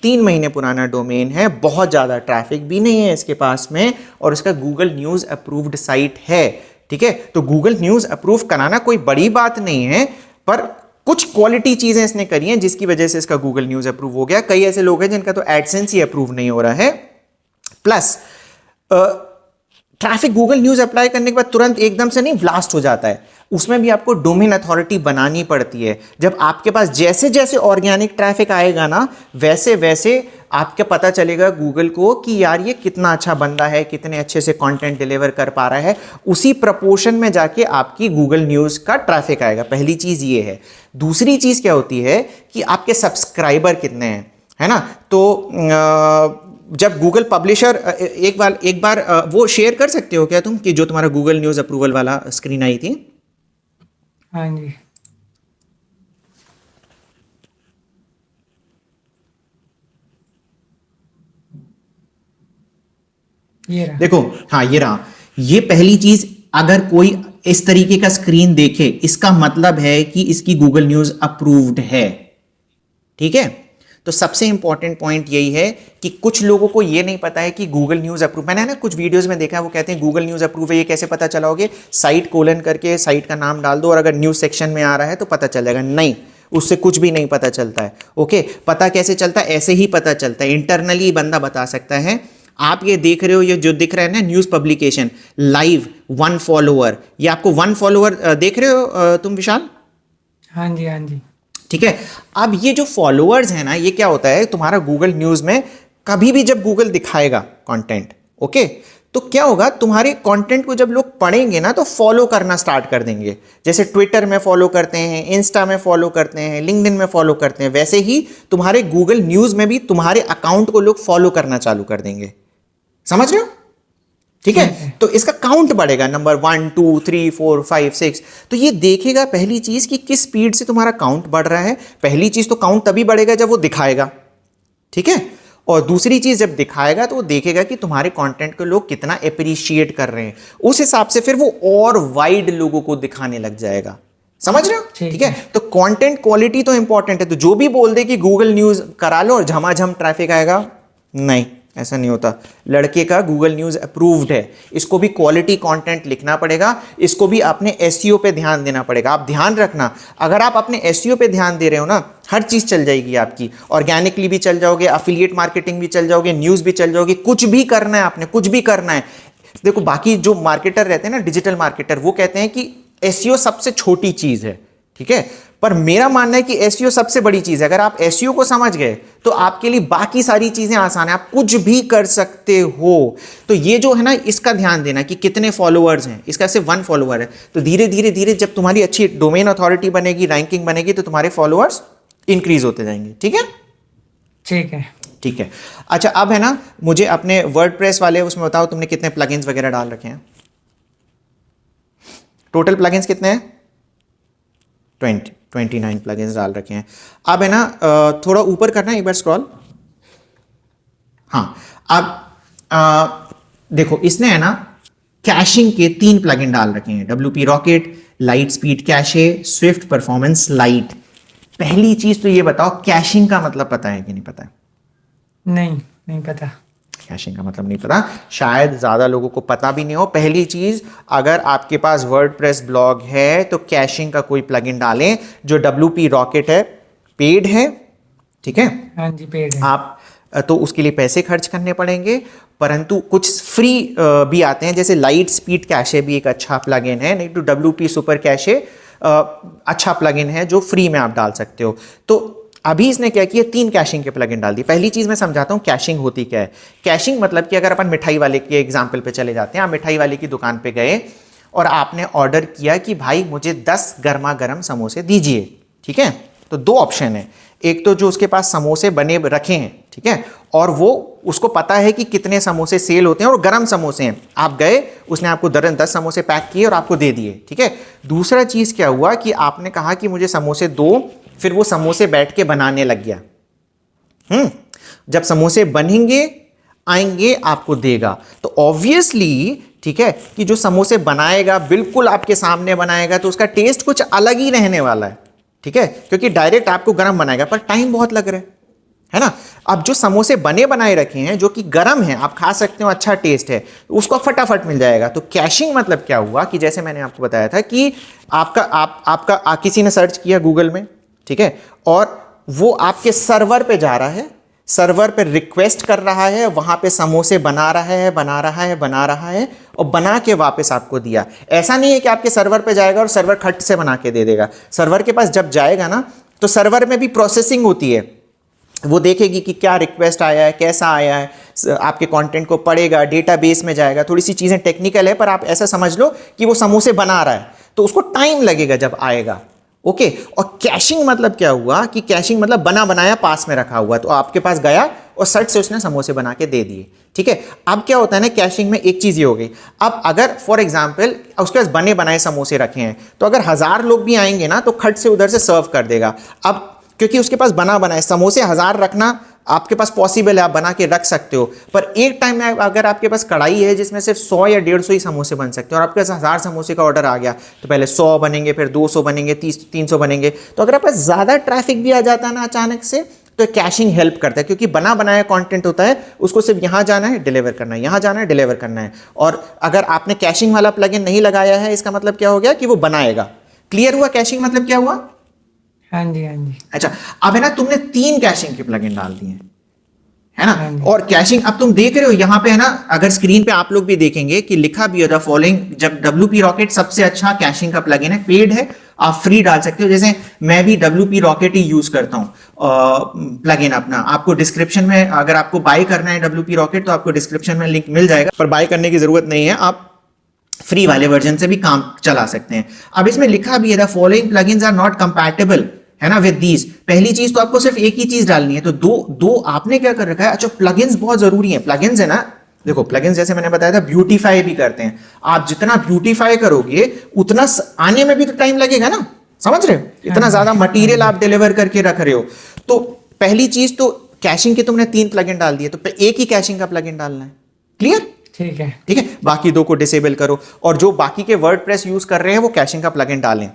3 महीने पुराना डोमेन है, बहुत ज़्यादा ट्रैफिक भी नहीं है इसके पास में, और इसका गूगल न्यूज़ अप्रूव्ड साइट है। ठीक है, तो गूगल न्यूज़ अप्रूव कराना कोई बड़ी बात नहीं है, पर कुछ क्वालिटी चीजें इसने करी हैं जिसकी वजह से इसका गूगल न्यूज़ अप्रूव हो गया। कई ऐसे लोग हैं जिनका तो एडसेंस ही अप्रूव नहीं हो रहा है। Plus traffic Google news apply करने के बाद तुरंत एकदम से नहीं ब्लास्ट हो जाता है, उसमें भी आपको डोमेन अथॉरिटी बनानी पड़ती है। जब आपके पास जैसे जैसे ऑर्गेनिक ट्रैफिक आएगा ना, वैसे वैसे आपको पता चलेगा गूगल को कि यार ये कितना अच्छा बंदा है, कितने अच्छे से कंटेंट डिलीवर कर पा रहा है, उसी प्रपोर्शन में जाके आपकी गूगल न्यूज़ का ट्रैफिक आएगा। पहली चीज़ ये है। दूसरी चीज़ क्या होती है कि आपके सब्सक्राइबर कितने हैं, है ना। तो जब गूगल पब्लिशर, एक बार वो शेयर कर सकते हो क्या तुम, कि जो तुम्हारा गूगल न्यूज़ अप्रूवल वाला स्क्रीन आई थी? हाँ जी, ये रहा। देखो, हाँ ये रहा। ये पहली चीज, अगर कोई इस तरीके का स्क्रीन देखे, इसका मतलब है कि इसकी गूगल न्यूज़ अप्रूव्ड है। ठीक है, तो सबसे इंपॉर्टेंट पॉइंट यही है कि कुछ लोगों को ये नहीं पता है कि गूगल न्यूज़ अप्रूव, मैंने ना कुछ वीडियोस में देखा है, वो कहते हैं गूगल न्यूज़ अप्रूव है, ये कैसे पता चलाओगे? साइट कोलन करके साइट का नाम डाल दो और अगर न्यूज़ सेक्शन में आ रहा है तो पता चल जाएगा। नहीं, उससे कुछ भी नहीं पता चलता है। ओके, पता कैसे चलता है? ऐसे ही पता चलता है, इंटरनली बंदा बता सकता है। आप ये देख रहे हो, ये जो दिख रहा है ना, न्यूज़ पब्लिकेशन लाइव 1 फॉलोअर, ये आपको 1 फॉलोअर देख रहे हो तुम विशाल? हाँ जी, हाँ जी। ठीक है, अब ये जो फॉलोअर्स है ना, ये क्या होता है तुम्हारा गूगल न्यूज़ में, कभी भी जब गूगल दिखाएगा कंटेंट, ओके, तो क्या होगा, तुम्हारे कंटेंट को जब लोग पढ़ेंगे ना तो फॉलो करना स्टार्ट कर देंगे। जैसे ट्विटर में फॉलो करते हैं, इंस्टा में फॉलो करते हैं, लिंक्डइन में फॉलो करते हैं, वैसे ही तुम्हारे गूगल न्यूज़ में भी तुम्हारे अकाउंट को लोग फॉलो करना चालू कर देंगे। समझ रहे हो? ठीक है, तो इसका काउंट बढ़ेगा, नंबर 1 2 3 4 5 6। तो ये देखेगा पहली चीज कि किस स्पीड से तुम्हारा काउंट बढ़ रहा है। पहली चीज तो काउंट तभी बढ़ेगा जब वो दिखाएगा, ठीक है, और दूसरी चीज जब दिखाएगा तो वो देखेगा कि तुम्हारे कंटेंट को लोग कितना अप्रिशिएट कर रहे हैं, उस हिसाब से फिर वो और वाइड लोगों को दिखाने लग जाएगा। समझ रहे हो? ठीक है, तो कंटेंट क्वालिटी तो इंपॉर्टेंट है। तो जो भी बोल दे कि गूगल न्यूज़ करा लो और झमाझम ट्रैफिक आएगा, नहीं, ऐसा नहीं होता। लड़के का गूगल न्यूज़ अप्रूव्ड है, इसको भी क्वालिटी कंटेंट लिखना पड़ेगा, इसको भी अपने एसईओ पे ध्यान देना पड़ेगा। आप ध्यान रखना, अगर आप अपने एसईओ पे ध्यान दे रहे हो ना, हर चीज़ चल जाएगी आपकी। ऑर्गेनिकली भी चल जाओगे, अफिलिएट मार्केटिंग भी चल जाओगे, न्यूज़ भी चल जाओगे, कुछ भी करना है आपने, कुछ भी करना है। देखो, बाकी जो मार्केटर रहते हैं ना, डिजिटल मार्केटर, वो कहते हैं कि एसईओ सबसे छोटी चीज़ है, ठीक है, पर मेरा मानना है कि एसईओ सबसे बड़ी चीज है। अगर आप एसईओ को समझ गए तो आपके लिए बाकी सारी चीजें आसान है, आप कुछ भी कर सकते हो। तो ये जो है ना, इसका ध्यान देना कि कितने फॉलोअर्स हैं, इसका सिर्फ 1 फॉलोअर है। तो धीरे धीरे धीरे जब तुम्हारी अच्छी डोमेन अथॉरिटी बनेगी, रैंकिंग बनेगी, तो तुम्हारे फॉलोअर्स इंक्रीज होते जाएंगे। ठीक है, ठीक है। ठीक है। अच्छा, अब है ना, मुझे अपने वर्डप्रेस वाले उसमें बताओ, तुमने कितने प्लगइन्स वगैरह डाल रखे हैं? टोटल प्लगइन्स कितने हैं? 29 प्लगइन्स डाल रखे हैं। अब है ना थोड़ा ऊपर करना है, एक बार स्क्रॉल। हाँ, अब देखो इसने है ना कैशिंग के 3 प्लगइन डाल रखे हैं, WP rocket, light speed cache, Swift performance light. पहली चीज तो ये बताओ, कैशिंग का मतलब पता है कि नहीं पता है? नहीं पता। कैशिंग का मतलब नहीं पता, शायद ज्यादा लोगों को पता भी नहीं हो। पहली चीज, अगर आपके पास वर्डप्रेस ब्लॉग है तो कैशिंग का कोई प्लगइन डालें। जो WP रॉकेट है पेड है, ठीक है? हाँ जी, पेड है। आप तो उसके लिए पैसे खर्च करने पड़ेंगे, परंतु कुछ फ्री भी आते हैं, जैसे लाइट स्पीड कैशे भी एक अच्छा प्लगइन है, नहीं तो WP सुपर कैशे अच्छा प्लगइन है जो फ्री में आप डाल सकते हो। तो अभी इसने क्या किया, 3 कैशिंग के प्लगइन डाल दी। पहली चीज मैं समझाता हूँ कैशिंग होती क्या है। कैशिंग मतलब कि अगर अपन मिठाई वाले के एग्जाम्पल पे चले जाते हैं, आप मिठाई वाले की दुकान पे गए और आपने ऑर्डर किया कि भाई मुझे 10 गर्मा गर्म समोसे दीजिए, ठीक है? तो 2 ऑप्शन है, एक तो जो उसके पास समोसे बने रखे हैं, ठीक है, और वो उसको पता है कि कितने समोसे सेल होते हैं और गरम समोसे हैं, आप गए, उसने आपको 10 समोसे पैक किए और आपको दे दिए, ठीक है? दूसरा चीज क्या हुआ कि आपने कहा कि मुझे समोसे दो, फिर वो समोसे बैठ के बनाने लग गया। जब समोसे बनेंगे आएंगे आपको देगा, तो ऑब्वियसली, ठीक है, कि जो समोसे बनाएगा बिल्कुल आपके सामने बनाएगा तो उसका टेस्ट कुछ अलग ही रहने वाला है, ठीक है, क्योंकि डायरेक्ट आपको गरम बनाएगा, पर टाइम बहुत लग रहा है ना? अब जो समोसे बने बनाए रखे हैं जो कि गरम है, आप खा सकते हो, अच्छा टेस्ट है, उसको फटाफट मिल जाएगा। तो कैशिंग मतलब क्या हुआ कि जैसे मैंने आपको बताया था कि आपका किसी ने सर्च किया गूगल में, ठीक है, और वो आपके सर्वर पे जा रहा है, सर्वर पे रिक्वेस्ट कर रहा है, वहां पे समोसे बना रहा है और बना के वापस आपको दिया। ऐसा नहीं है कि आपके सर्वर पे जाएगा और सर्वर खट से बना के दे देगा। सर्वर के पास जब जाएगा ना तो सर्वर में भी प्रोसेसिंग होती है, वो देखेगी कि क्या रिक्वेस्ट आया है, कैसा आया है, आपके कंटेंट को पढ़ेगा, डेटाबेस में जाएगा। थोड़ी सी चीजें टेक्निकल है, पर आप ऐसा समझ लो कि वो समोसे बना रहा है तो उसको टाइम लगेगा जब आएगा, ओके। और कैशिंग मतलब क्या हुआ कि कैशिंग मतलब बना बनाया पास में रखा हुआ, तो आपके पास गया और सट से उसने समोसे बना के दे दिए, ठीक है। अब क्या होता है ना, कैशिंग में एक चीज ये हो गई, अब अगर फॉर एग्जांपल उसके पास बने बनाए समोसे रखे हैं तो अगर 1000 लोग भी आएंगे ना तो खट से उधर से सर्व कर देगा। अब क्योंकि उसके पास बना बनाए समोसे 1000 रखना आपके पास पॉसिबल है, आप बना के रख सकते हो, पर एक टाइम में अगर आपके पास कढ़ाई है जिसमें सिर्फ 100 या 150 ही समोसे बन सकते हैं और आपके पास 1000 समोसे का ऑर्डर आ गया, तो पहले 100 बनेंगे, फिर 200 बनेंगे, 300 बनेंगे। तो अगर आपके पास ज़्यादा ट्रैफिक भी आ जाता है ना अचानक से, तो कैशिंग हेल्प करता है, क्योंकि बना बनाया कंटेंट होता है, उसको सिर्फ यहाँ जाना है डिलीवर करना है, यहाँ जाना है डिलीवर करना है। और अगर आपने कैशिंग वाला प्लगइन नहीं लगाया है, इसका मतलब क्या हो गया कि वो बनाएगा। क्लियर हुआ कैशिंग मतलब क्या हुआ? हाँ जी, हाँ जी। अच्छा, अब है ना तुमने 3 कैशिंग के प्लगइन डाल दिए है ना, हाँ जी। और कैशिंग अब तुम देख रहे हो यहाँ पे है ना, अगर स्क्रीन पे आप लोग भी देखेंगे कि लिखा भी है द फॉलोइंग। जब WP रॉकेट सबसे अच्छा कैशिंग का प्लगइन है, पेड है, आप फ्री डाल सकते हो। जैसे मैं भी WP रॉकेट ही यूज करता हूँ प्लगइन अपना, आपको डिस्क्रिप्शन में अगर आपको बाय करना है WP रॉकेट तो आपको डिस्क्रिप्शन में लिंक मिल जाएगा, पर बाय करने की जरूरत नहीं है, आप फ्री वाले वर्जन से भी काम चला सकते हैं। अब इसमें लिखा भी है the following plugins are not compatible, है ना, विद दीज। पहली चीज तो आपको सिर्फ एक ही चीज डालनी है, तो दो आपने क्या कर रखा है। अच्छा, प्लगइन्स बहुत जरूरी है। प्लगइन्स है ना, देखो प्लगइन्स जैसे मैंने बताया था ब्यूटीफाई भी करते हैं, आप जितना ब्यूटीफाई करोगे उतना आने में भी तो टाइम लगेगा ना, समझ रहे हो? इतना ज्यादा मटेरियल आप डिलीवर करके रख रहे हो। तो पहली चीज तो कैशिंग के तुमने 3 प्लगइन डाल दिए, तो एक ही कैशिंग का प्लगइन डालना है। क्लियर? ठीक है, ठीक है, बाकी 2 को डिसेबल करो, और जो बाकी के वर्डप्रेस यूज कर रहे हैं वो कैशिंग का प्लगइन डालें।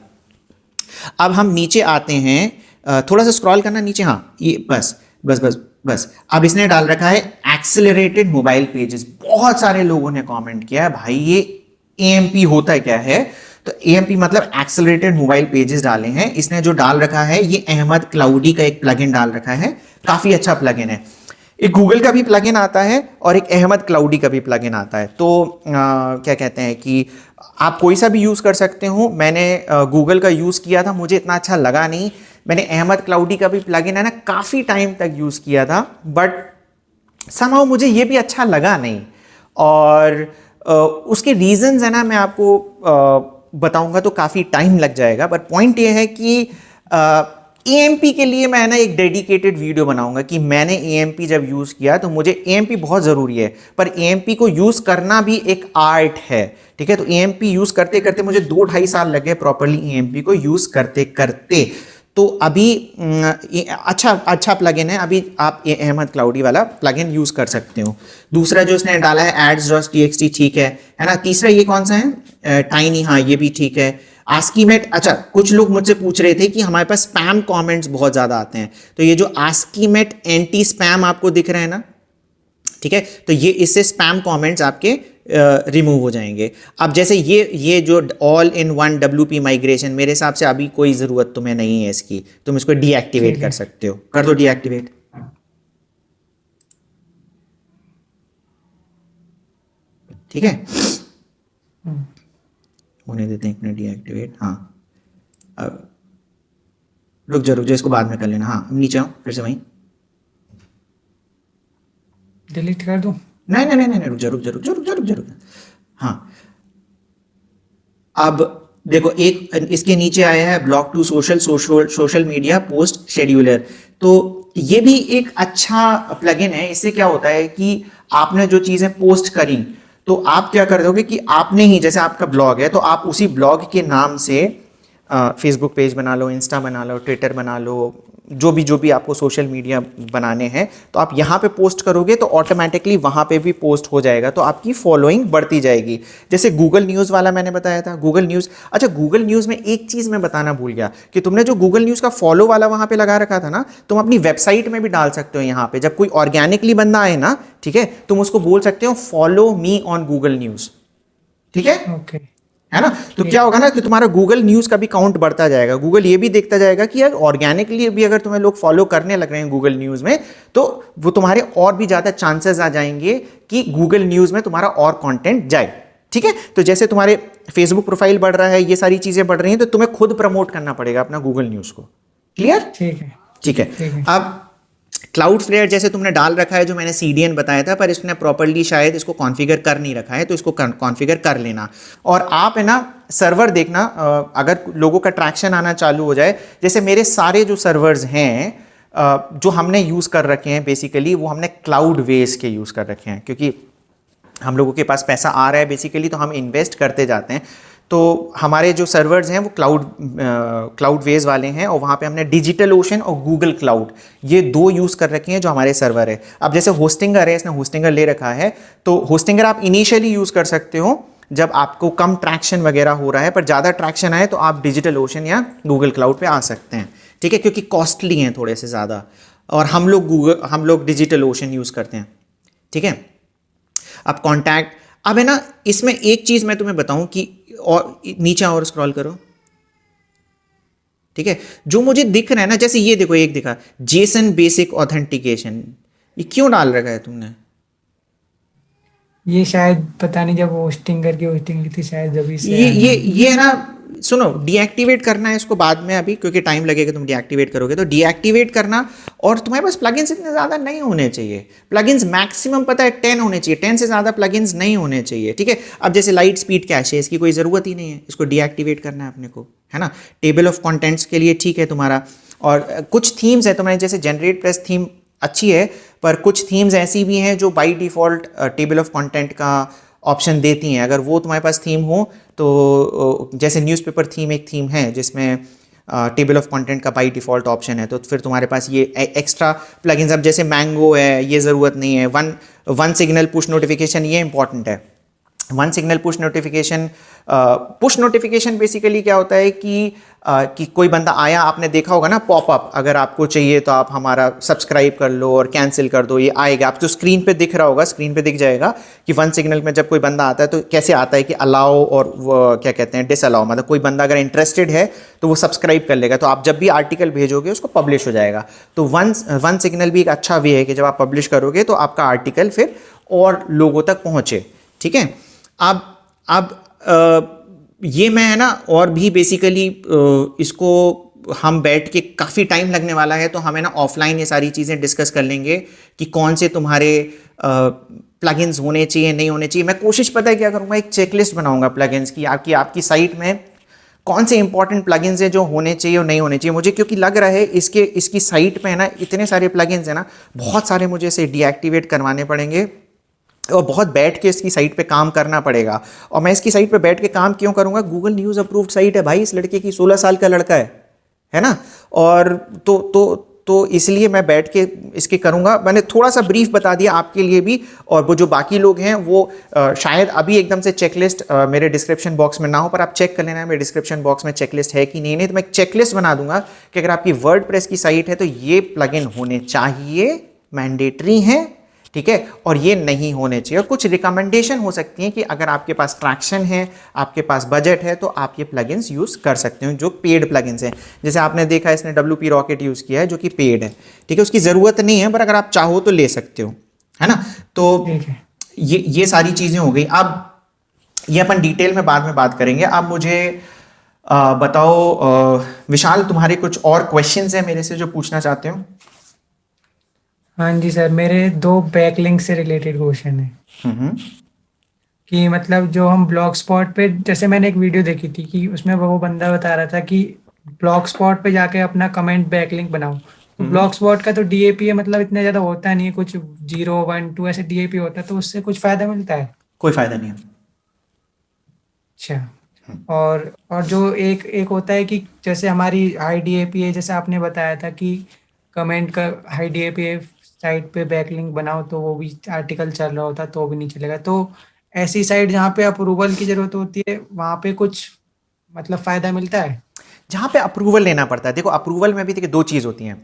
अब हम नीचे आते हैं, थोड़ा सा स्क्रॉल करना नीचे, हाँ ये बस बस बस बस। अब इसने डाल रखा है एक्सेलरेटेड मोबाइल पेजेस। बहुत सारे लोगों ने कमेंट किया है भाई ये AMP होता है क्या है, तो AMP मतलब एक्सेलरेटेड मोबाइल पेजेस डाले हैं। इसने जो डाल रखा है ये अहमद क्लाउडी का एक प्लगइन डाल रखा है, काफी अच्छा प्लगइन है। एक गूगल का भी प्लगइन आता है और एक अहमद क्लाउडी का भी प्लगइन आता है। तो क्या कहते हैं कि आप कोई सा भी यूज़ कर सकते हो। मैंने गूगल का यूज़ किया था, मुझे इतना अच्छा लगा नहीं। मैंने अहमद क्लाउडी का भी प्लगइन है ना काफ़ी टाइम तक यूज़ किया था, बट समहाउ मुझे ये भी अच्छा लगा नहीं। और उसके रीजंस है ना मैं आपको बताऊंगा तो काफ़ी टाइम लग जाएगा, पर पॉइंट ये है कि AMP के लिए मैं ना एक डेडिकेटेड वीडियो बनाऊंगा कि मैंने AMP जब यूज़ किया तो मुझे AMP बहुत ज़रूरी है, पर AMP को यूज़ करना भी एक आर्ट है। ठीक है, तो AMP यूज़ करते करते मुझे 2-2.5 साल लगे प्रॉपरली AMP को यूज़ करते करते। तो अभी अच्छा प्लगइन है, अभी आप अहमद क्लाउडी वाला प्लगइन यूज़ कर सकते हो। दूसरा जो उसने डाला है ads.txt, ठीक है ना। तीसरा ये कौन सा है, टाइनी, हाँ ये भी ठीक है। आस्कीमेट, अच्छा कुछ लोग मुझसे पूछ रहे थे कि हमारे पास स्पैम कमेंट्स बहुत ज़्यादा आते हैं, तो ये जो आस्कीमेट एंटी स्पैम आपको दिख रहा है ना, ठीक है, तो ये इससे स्पैम कमेंट्स आपके रिमूव हो जाएंगे। अब जैसे ये जो all in one WP migration, मेरे हिसाब से अभी कोई ज़रूरत तुम्हें नहीं है इसकी, तुम इसको डीएक्टिवेट ठीक कर है। सकते हो, कर दो डीएक्टिवेट। ठीक है, हम्म, होने देते हैं, इतना डीएक्टिवेट। हाँ, अब रुक जा इसको बाद में कर लेना। हाँ नीचे आओ फिर से वहीं। डिलीट कर दूं? नहीं नहीं नहीं नहीं, रुक जा। हाँ, अब देखो एक इसके नीचे आया है blog to social media post scheduler. तो ये भी एक अच्छा प्लगइन है। इससे क्या होता है कि आपने जो चीजें पोस्ट करी, तो आप क्या कर दोगे कि आपने ही, जैसे आपका ब्लॉग है तो आप उसी ब्लॉग के नाम से फेसबुक पेज बना लो, इंस्टा बना लो, ट्विटर बना लो, जो भी आपको सोशल मीडिया बनाने हैं, तो आप यहाँ पे पोस्ट करोगे तो ऑटोमेटिकली वहाँ पे भी पोस्ट हो जाएगा, तो आपकी फॉलोइंग बढ़ती जाएगी। जैसे गूगल न्यूज़ वाला मैंने बताया था, गूगल न्यूज़। अच्छा, गूगल न्यूज़ में एक चीज़ मैं बताना भूल गया कि तुमने जो गूगल न्यूज़ का फॉलो वाला वहाँ पे लगा रखा था ना, तुम अपनी वेबसाइट में भी डाल सकते हो। यहाँ पे जब कोई ऑर्गेनिकली बंदा आए ना, ठीक है, तुम उसको बोल सकते हो follow me on Google news. ठीक है, ओके। है ना। तो क्या होगा ना कि तुम्हारा गूगल न्यूज़ का भी काउंट बढ़ता जाएगा। गूगल ये भी देखता जाएगा कि यार ऑर्गेनिकली भी अगर तुम्हें लोग फॉलो करने लग रहे हैं गूगल न्यूज़ में, तो वो तुम्हारे और भी ज़्यादा चांसेस आ जाएंगे कि गूगल न्यूज़ में तुम्हारा और कंटेंट जाए। ठीक है, तो जैसे तुम्हारे फेसबुक प्रोफाइल बढ़ रहा है, ये सारी चीज़ें बढ़ रही हैं, तो तुम्हें खुद प्रमोट करना पड़ेगा अपना गूगल न्यूज़ को। क्लियर? ठीक है। ठीक है। ठीक है। अब क्लाउडफ्लेयर जैसे तुमने डाल रखा है, जो मैंने CDN बताया था, पर इसने प्रॉपर्ली शायद इसको कॉन्फ़िगर कर नहीं रखा है, तो इसको कॉन्फ़िगर कर लेना। और आप है ना सर्वर देखना, अगर लोगों का ट्रैक्शन आना चालू हो जाए, जैसे मेरे सारे जो सर्वर्स हैं जो हमने यूज़ कर रखे हैं बेसिकली, वो हमने क्लाउडवेज के यूज़ कर रखे हैं, क्योंकि हम लोगों के पास पैसा आ रहा है बेसिकली, तो हम इन्वेस्ट करते जाते हैं। तो हमारे जो सर्वर्स हैं वो क्लाउडवेज वाले हैं, और वहाँ पे हमने डिजिटल ओशन और गूगल क्लाउड, ये 2 यूज़ कर रखे हैं जो हमारे सर्वर है। अब जैसे होस्टिंगर है, इसने होस्टिंगर ले रखा है, तो होस्टिंगर आप इनिशियली यूज़ कर सकते हो जब आपको कम ट्रैक्शन वगैरह हो रहा है, पर ज़्यादा ट्रैक्शन आए तो आप डिजिटल ओशन या गूगल क्लाउड पे आ सकते हैं। ठीक है, क्योंकि कॉस्टली हैं थोड़े से ज़्यादा, और हम लोग डिजिटल ओशन यूज़ करते हैं। ठीक है, अब कॉन्टैक्ट, अब है ना इसमें एक चीज़ मैं तुम्हें बताऊं कि, और नीचे और स्क्रॉल करो। ठीक है, जो मुझे दिख रहा है ना, जैसे ये देखो, एक दिखा जेसन बेसिक ऑथेंटिकेशन, ये क्यों डाल रखा है तुमने? ये शायद पता नहीं, जब होस्टिंग की थी शायद, जब से ये है ना, सुनो, डीएक्टिवेट करना है इसको बाद में, अभी क्योंकि टाइम लगेगा, तुम डीएक्टिवेट करोगे तो डीएक्टिवेट करना। और तुम्हारे पास प्लगइन्स इतने ज़्यादा नहीं होने चाहिए, प्लगइन्स मैक्सिमम पता है 10 होने चाहिए, 10 से ज़्यादा प्लगइन्स नहीं होने चाहिए। ठीक है, अब जैसे लाइट स्पीड कैश है, इसकी कोई ज़रूरत ही नहीं है, इसको डीएक्टिवेट करना है अपने को, है ना। टेबल ऑफ कंटेंट्स के लिए ठीक है तुम्हारा, और कुछ थीम्स है तुम्हारे, जैसे जनरेट प्रेस थीम अच्छी है, पर कुछ थीम्स ऐसी भी हैं जो by default table of content का ऑप्शन देती हैं। अगर वो तुम्हारे पास थीम हो तो, जैसे न्यूज़पेपर थीम एक थीम है जिसमें टेबल ऑफ कंटेंट का बाई डिफ़ॉल्ट ऑप्शन है, तो फिर तुम्हारे पास ये एक्स्ट्रा प्लगइन्स, अब जैसे मैंगो है, ये ज़रूरत नहीं है। वन सिग्नल पुश नोटिफिकेशन, ये इंपॉर्टेंट है। One signal push notification basically क्या होता है कि कोई बंदा आया, आपने देखा होगा ना पॉपअप, अगर आपको चाहिए तो आप हमारा सब्सक्राइब कर लो और कैंसिल कर दो, ये आएगा आप तो स्क्रीन पे दिख रहा होगा, स्क्रीन पे दिख जाएगा कि वन सिग्नल में जब कोई बंदा आता है तो कैसे आता है कि अलाउ और क्या कहते हैं डिसअलाउ, मतलब कोई बंदा अगर इंटरेस्टेड है तो वो सब्सक्राइब कर लेगा, तो आप जब भी आर्टिकल भेजोगे उसको पब्लिश हो जाएगा। तो वन सिग्नल भी एक अच्छा वे है कि जब आप पब्लिश करोगे तो आपका आर्टिकल फिर और लोगों तक पहुँचे। ठीक है, अब ये मैं है ना, और भी बेसिकली इसको हम बैठ के काफ़ी टाइम लगने वाला है, तो हमें ना ऑफलाइन ये सारी चीज़ें डिस्कस कर लेंगे कि कौन से तुम्हारे प्लगइन्स होने चाहिए, नहीं होने चाहिए। मैं कोशिश पता है क्या करूँगा, एक चेकलिस्ट बनाऊंगा प्लगइन्स की, आपकी साइट में कौन से इंपॉर्टेंट प्लगइन्स हैं जो होने चाहिए और नहीं होने चाहिए मुझे, क्योंकि लग रहा है इसकी साइट पे है ना इतने सारे प्लगइन्स हैं ना, बहुत सारे मुझे इसे डीएक्टिवेट करवाने पड़ेंगे और बहुत बैठ के इसकी साइट पे काम करना पड़ेगा। और मैं इसकी साइट पे बैठ के काम क्यों करूंगा, गूगल न्यूज़ अप्रूव्ड साइट है भाई, इस लड़के की 16 साल का लड़का है ना। और तो इसलिए मैं बैठ के इसके करूंगा। मैंने थोड़ा सा ब्रीफ बता दिया आपके लिए भी, और वो जो बाकी लोग हैं वो शायद अभी एकदम से चेकलिस्ट मेरे डिस्क्रिप्शन बॉक्स में ना हो, पर आप चेक कर लेना मेरे डिस्क्रिप्शन बॉक्स में चेकलिस्ट है कि नहीं। तो मैं एक चेकलिस्ट बना दूंगा कि अगर आपकी वर्डप्रेस की साइट है तो ये प्लगइन होने चाहिए, मैंडेटरी हैं, ठीक है, और ये नहीं होने चाहिए। और कुछ रिकमेंडेशन हो सकती हैं कि अगर आपके पास ट्रैक्शन है, आपके पास बजट है, तो आप ये प्लगइन्स यूज़ कर सकते हो जो पेड प्लगइन्स हैं। जैसे आपने देखा इसने WP Rocket यूज़ किया है जो कि पेड है, ठीक है, उसकी ज़रूरत नहीं है, पर अगर आप चाहो तो ले सकते हो, है ना। तो ये सारी चीज़ें हो गई। अब ये अपन डिटेल में बाद में बात करेंगे। अब मुझे बताओ विशाल, तुम्हारे कुछ और क्वेश्चंस हैं मेरे से जो पूछना चाहते हो? हाँ जी सर, मेरे 2 बैकलिंक से रिलेटेड क्वेश्चन है कि मतलब जो हम ब्लॉग स्पॉट पे, जैसे मैंने एक वीडियो देखी थी कि उसमें वो बंदा बता रहा था कि ब्लॉग स्पॉट पे जाके अपना कमेंट बैकलिंक बनाओ। तो ब्लॉग स्पॉट का तो डीएपी है, मतलब इतना ज़्यादा होता नहीं है, कुछ 0, 1, 2 ऐसे डीएपी होता है, तो उससे कुछ फ़ायदा मिलता है? कोई फ़ायदा नहीं है। अच्छा। और जो एक एक होता है कि जैसे हमारी हाई डीएपी है, जैसे आपने बताया था कि कमेंट का हाई डीएपी साइट पे बैकलिंक बनाओ तो वो भी आर्टिकल चल रहा होता तो भी नहीं चलेगा। तो ऐसी साइट जहाँ पे अप्रूवल की जरूरत होती है वहाँ पे कुछ मतलब फायदा मिलता है? जहाँ पे अप्रूवल लेना पड़ता है, देखो अप्रूवल में भी देखिए 2 चीज़ होती हैं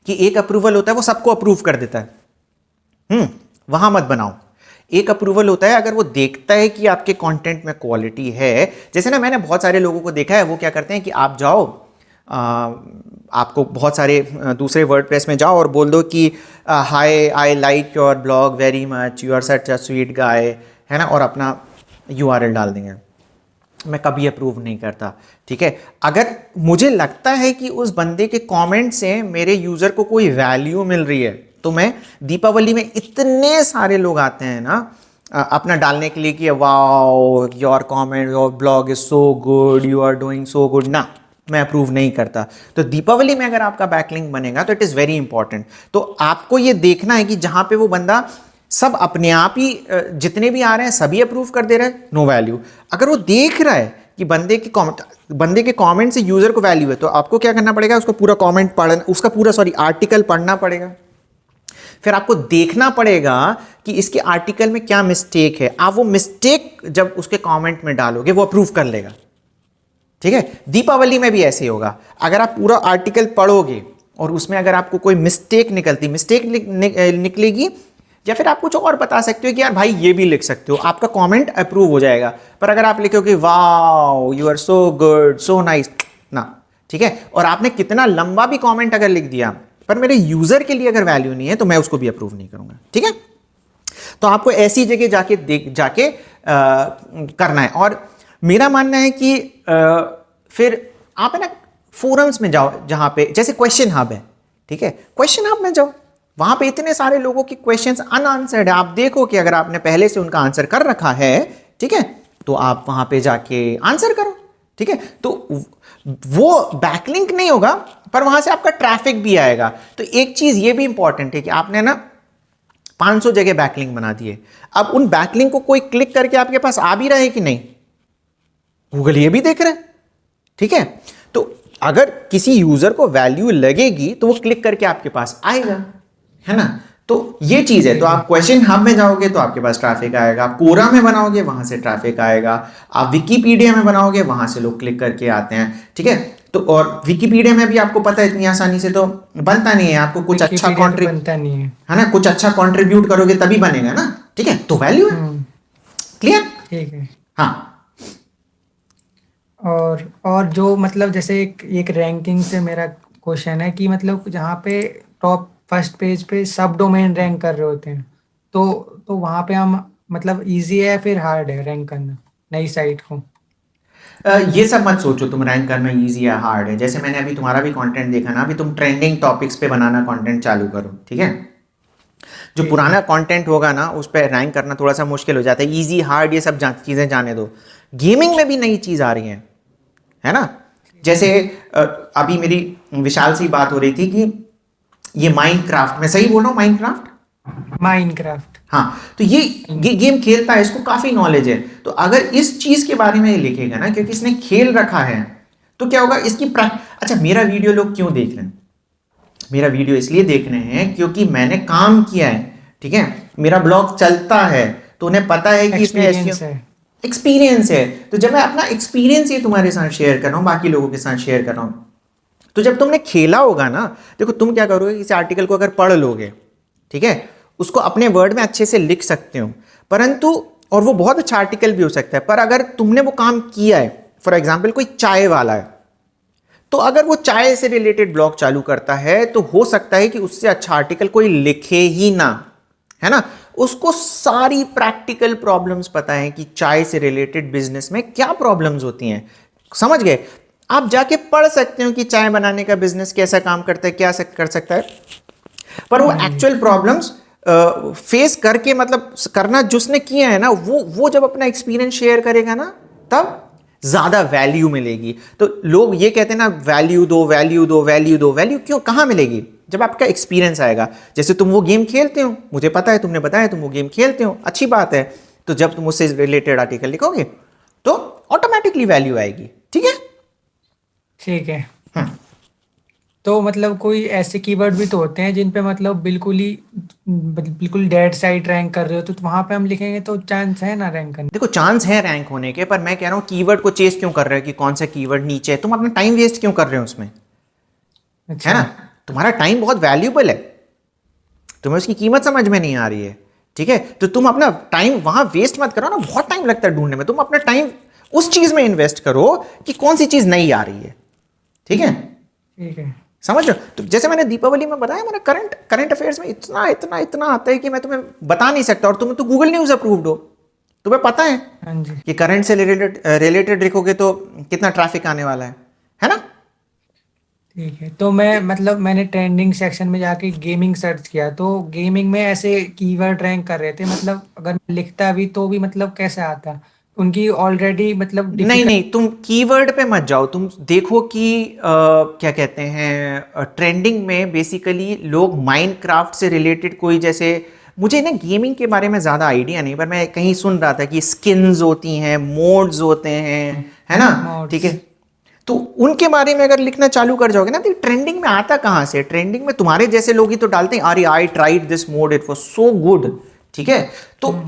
कि एक अप्रूवल होता है वो सबको अप्रूव कर देता है, वहाँ मत बनाओ। एक अप्रूवल होता है अगर वो देखता है कि आपके कंटेंट में क्वालिटी है। जैसे ना मैंने बहुत सारे लोगों को देखा है, वो क्या करते हैं कि आप जाओ, आपको बहुत सारे दूसरे वर्डप्रेस में जाओ और बोल दो कि hi I like your blog very much, you are such a sweet guy, है ना, और अपना URL डाल देंगे। मैं कभी अप्रूव नहीं करता, ठीक है। अगर मुझे लगता है कि उस बंदे के कमेंट से मेरे यूज़र को कोई वैल्यू मिल रही है, तो मैं दीपावली में इतने सारे लोग आते हैं ना अपना डालने के लिए कि wow your comment, your blog is so good, you are doing so good, ना मैं अप्रूव नहीं करता। तो दीपावली में अगर आपका बैकलिंक बनेगा तो इट इज़ वेरी इंपॉर्टेंट। तो आपको ये देखना है कि जहाँ पे वो बंदा सब अपने आप ही जितने भी आ रहे हैं सभी अप्रूव कर दे रहे हैं, नो वैल्यू। अगर वो देख रहा है कि बंदे के कमेंट से यूज़र को वैल्यू है, तो आपको क्या करना पड़ेगा, उसका पूरा कमेंट पढ़ना, उसका पूरा आर्टिकल पढ़ना पड़ेगा। फिर आपको देखना पड़ेगा कि इसके आर्टिकल में क्या मिस्टेक है। आप वो मिस्टेक जब उसके कमेंट में डालोगे वो अप्रूव कर लेगा, ठीक है। दीपावली में भी ऐसे ही होगा। अगर आप पूरा आर्टिकल पढ़ोगे और उसमें अगर आपको कोई मिस्टेक निकलेगी, या फिर आप कुछ और बता सकते हो कि यार भाई ये भी लिख सकते हो, आपका कमेंट अप्रूव हो जाएगा। पर अगर आप लिखोगे wow you are so good so nice, ना, ठीक है, और आपने कितना लंबा भी कमेंट अगर लिख दिया पर मेरे यूजर के लिए अगर वैल्यू नहीं है तो मैं उसको भी अप्रूव नहीं करूंगा, ठीक है। तो आपको ऐसी जगह जाके करना है। और मेरा मानना है कि फिर आप है ना फोरम्स में जाओ, जहां पे जैसे क्वेश्चन हब है, ठीक है, क्वेश्चन हब में जाओ, वहां पे इतने सारे लोगों की क्वेश्चंस अनआंसर्ड है। आप देखो कि अगर आपने पहले से उनका आंसर कर रखा है, ठीक है, तो आप वहां पे जाके आंसर करो, ठीक है। तो वो बैकलिंक नहीं होगा पर वहां से आपका ट्रैफिक भी आएगा। तो एक चीज ये भी इंपॉर्टेंट है कि आपने ना 500 जगह बैकलिंक बना दिए, अब उन बैकलिंक को कोई क्लिक करके आपके पास आ भी रहा है कि नहीं, गूगल ये भी देख रहा है, ठीक है। तो अगर किसी यूजर को वैल्यू लगेगी तो वो क्लिक करके आपके पास आएगा, है ना। तो ये चीज है। तो आप क्वेश्चन हब में जाओगे तो आपके पास ट्रैफिक आएगा, आप कोरा में बनाओगे वहां से ट्रैफिक आएगा, आप विकीपीडिया में बनाओगे वहां से लोग क्लिक करके आते हैं, ठीक है। तो और विकीपीडिया में भी आपको पता है इतनी आसानी से तो बनता नहीं है, आपको कुछ अच्छा बनता नहीं है ना, कुछ अच्छा कंट्रीब्यूट करोगे तभी बनेगा ना, ठीक है। तो वैल्यू है, क्लियर, ठीक है। हाँ। और जो मतलब जैसे एक रैंकिंग से मेरा क्वेश्चन है कि मतलब जहाँ पे टॉप फर्स्ट पेज पे सब डोमेन रैंक कर रहे होते हैं, तो वहाँ पे हम मतलब इजी है फिर हार्ड है रैंक करना नई साइट को? ये सब मत सोचो तुम रैंक करना इजी या हार्ड है। जैसे मैंने अभी तुम्हारा भी कंटेंट देखा ना, अभी तुम ट्रेंडिंग टॉपिक्स पे बनाना कंटेंट चालू करो, ठीक है। जो पुराना कंटेंट होगा ना उस पर रैंक करना थोड़ा सा मुश्किल हो जाता है। इजी हार्ड ये सब चीज़ें जाने दो। गेमिंग में भी नई चीज़ आ रही है, है ना। जैसे अभी मेरी विशाल से ही बात हो रही थी कि ये माइनक्राफ्ट, मैं सही बोल रहा हूँ, माइनक्राफ्ट? माइनक्राफ्ट। हाँ, तो ये गेम खेलता है, इसको काफी नॉलेज है। तो अगर इस चीज के बारे में ये लिखेगा ना, क्योंकि इसने खेल रखा है, तो क्या होगा इसकी अच्छा, मेरा वीडियो लोग क्यों देख रहे हैं? मेरा वीडियो इसलिए देख रहे हैं क्योंकि मैंने काम किया है, ठीक है, मेरा ब्लॉग चलता है, तो उन्हें पता है कि इसमें एक्सपीरियंस है। एक्सपीरियंस है। तो जब मैं अपना एक्सपीरियंस ये तुम्हारे साथ शेयर कर रहा हूँ, बाकी लोगों के साथ शेयर कर रहा हूँ, तो जब तुमने खेला होगा ना, देखो तुम क्या करोगे, इस आर्टिकल को अगर पढ़ लोगे, ठीक है, उसको अपने वर्ड में अच्छे से लिख सकते हो, परंतु, और वो बहुत अच्छा आर्टिकल भी हो सकता है, पर अगर तुमने वो काम किया है, फॉर एग्जाम्पल कोई चाय वाला है, तो अगर वो चाय से रिलेटेड ब्लॉग चालू करता है, तो हो सकता है कि उससे अच्छा आर्टिकल कोई लिखे ही ना, है ना। उसको सारी प्रैक्टिकल प्रॉब्लम्स पता है कि चाय से रिलेटेड बिजनेस में क्या प्रॉब्लम्स होती हैं, समझ गए। आप जाके पढ़ सकते हो कि चाय बनाने का बिजनेस कैसा काम करता है, क्या कर सकता है, पर वो एक्चुअल प्रॉब्लम्स फेस करके, मतलब करना जिसने किया है ना, वो जब अपना एक्सपीरियंस शेयर करेगा ना, तब ज्यादा वैल्यू मिलेगी। तो लोग ये कहते हैं ना, वैल्यू दो, वैल्यू दो, वैल्यू दो, वैल्यू क्यों, कहां मिलेगी? जब आपका एक्सपीरियंस आएगा। जैसे तुम वो गेम खेलते हो, मुझे पता है, तुमने बताया तुम वो गेम खेलते हो, अच्छी बात है, तो जब तुम उससे रिलेटेड आर्टिकल लिखोगे तो ऑटोमेटिकली वैल्यू आएगी, ठीक है। ठीक है। तो मतलब कोई ऐसे कीवर्ड भी तो होते हैं जिन पे मतलब बिल्कुल डेड साइड रैंक कर रहे हो, तो वहां पे हम लिखेंगे तो चांस है ना रैंक करने? देखो चांस है रैंक होने के, पर मैं कह रहा हूं कीवर्ड को चेस क्यों कर रहे हो कि कौन सा कीवर्ड नीचे है, तुम अपना टाइम वेस्ट क्यों कर रहे हो उसमें, है अच्छा। ना। तुम्हारा टाइम बहुत वैल्यूबल है, तुम्हें उसकी कीमत समझ में नहीं आ रही है, ठीक है, तो तुम अपना टाइम वहां वेस्ट मत करो ना, बहुत टाइम लगता है ढूंढने में, तुम अपना टाइम उस चीज में इन्वेस्ट करो कि कौन सी चीज नहीं आ रही है, ठीक है। ठीक है। समझ रहे हो? तो जैसे मैंने दीपावली में बताया, मेरा करंट अफेयर्स में इतना इतना इतना आता है कि मैं तुम्हें बता नहीं सकता, और तुम तो गूगल न्यूज अप्रूव्ड हो, तुम्हें पता है हाँ जी। कि करंट से रिलेटेड लिखोगे तो कितना ट्रैफिक आने वाला है ना। ठीक है। तो मैं मतलब मैंने ट्रेंडिंग सेक्शन में जाके गेमिंग सर्च किया, तो गेमिंग में ऐसे कीवर्ड रैंक कर रहे थे, मतलब अगर मैं लिखता भी तो भी मतलब कैसे आता, उनकी ऑलरेडी मतलब नहीं डिफिकल्ट। नहीं, तुम कीवर्ड पे मत जाओ, तुम देखो कि क्या कहते हैं, ट्रेंडिंग में बेसिकली लोग माइनक्राफ्ट से रिलेटेड कोई, जैसे मुझे ना गेमिंग के बारे में ज़्यादा आइडिया नहीं, पर मैं कहीं सुन रहा था कि स्किन्स होती हैं, मोड्स होते हैं, है ना, ठीक मोड्स। है, तो उनके बारे में अगर लिखना चालू कर जाओगे ना, तो ट्रेंडिंग में आता कहाँ से? ट्रेंडिंग में तुम्हारे जैसे लोग ही तो डालते हैं, अरे I tried this mode, it was so good, ठीक है। तो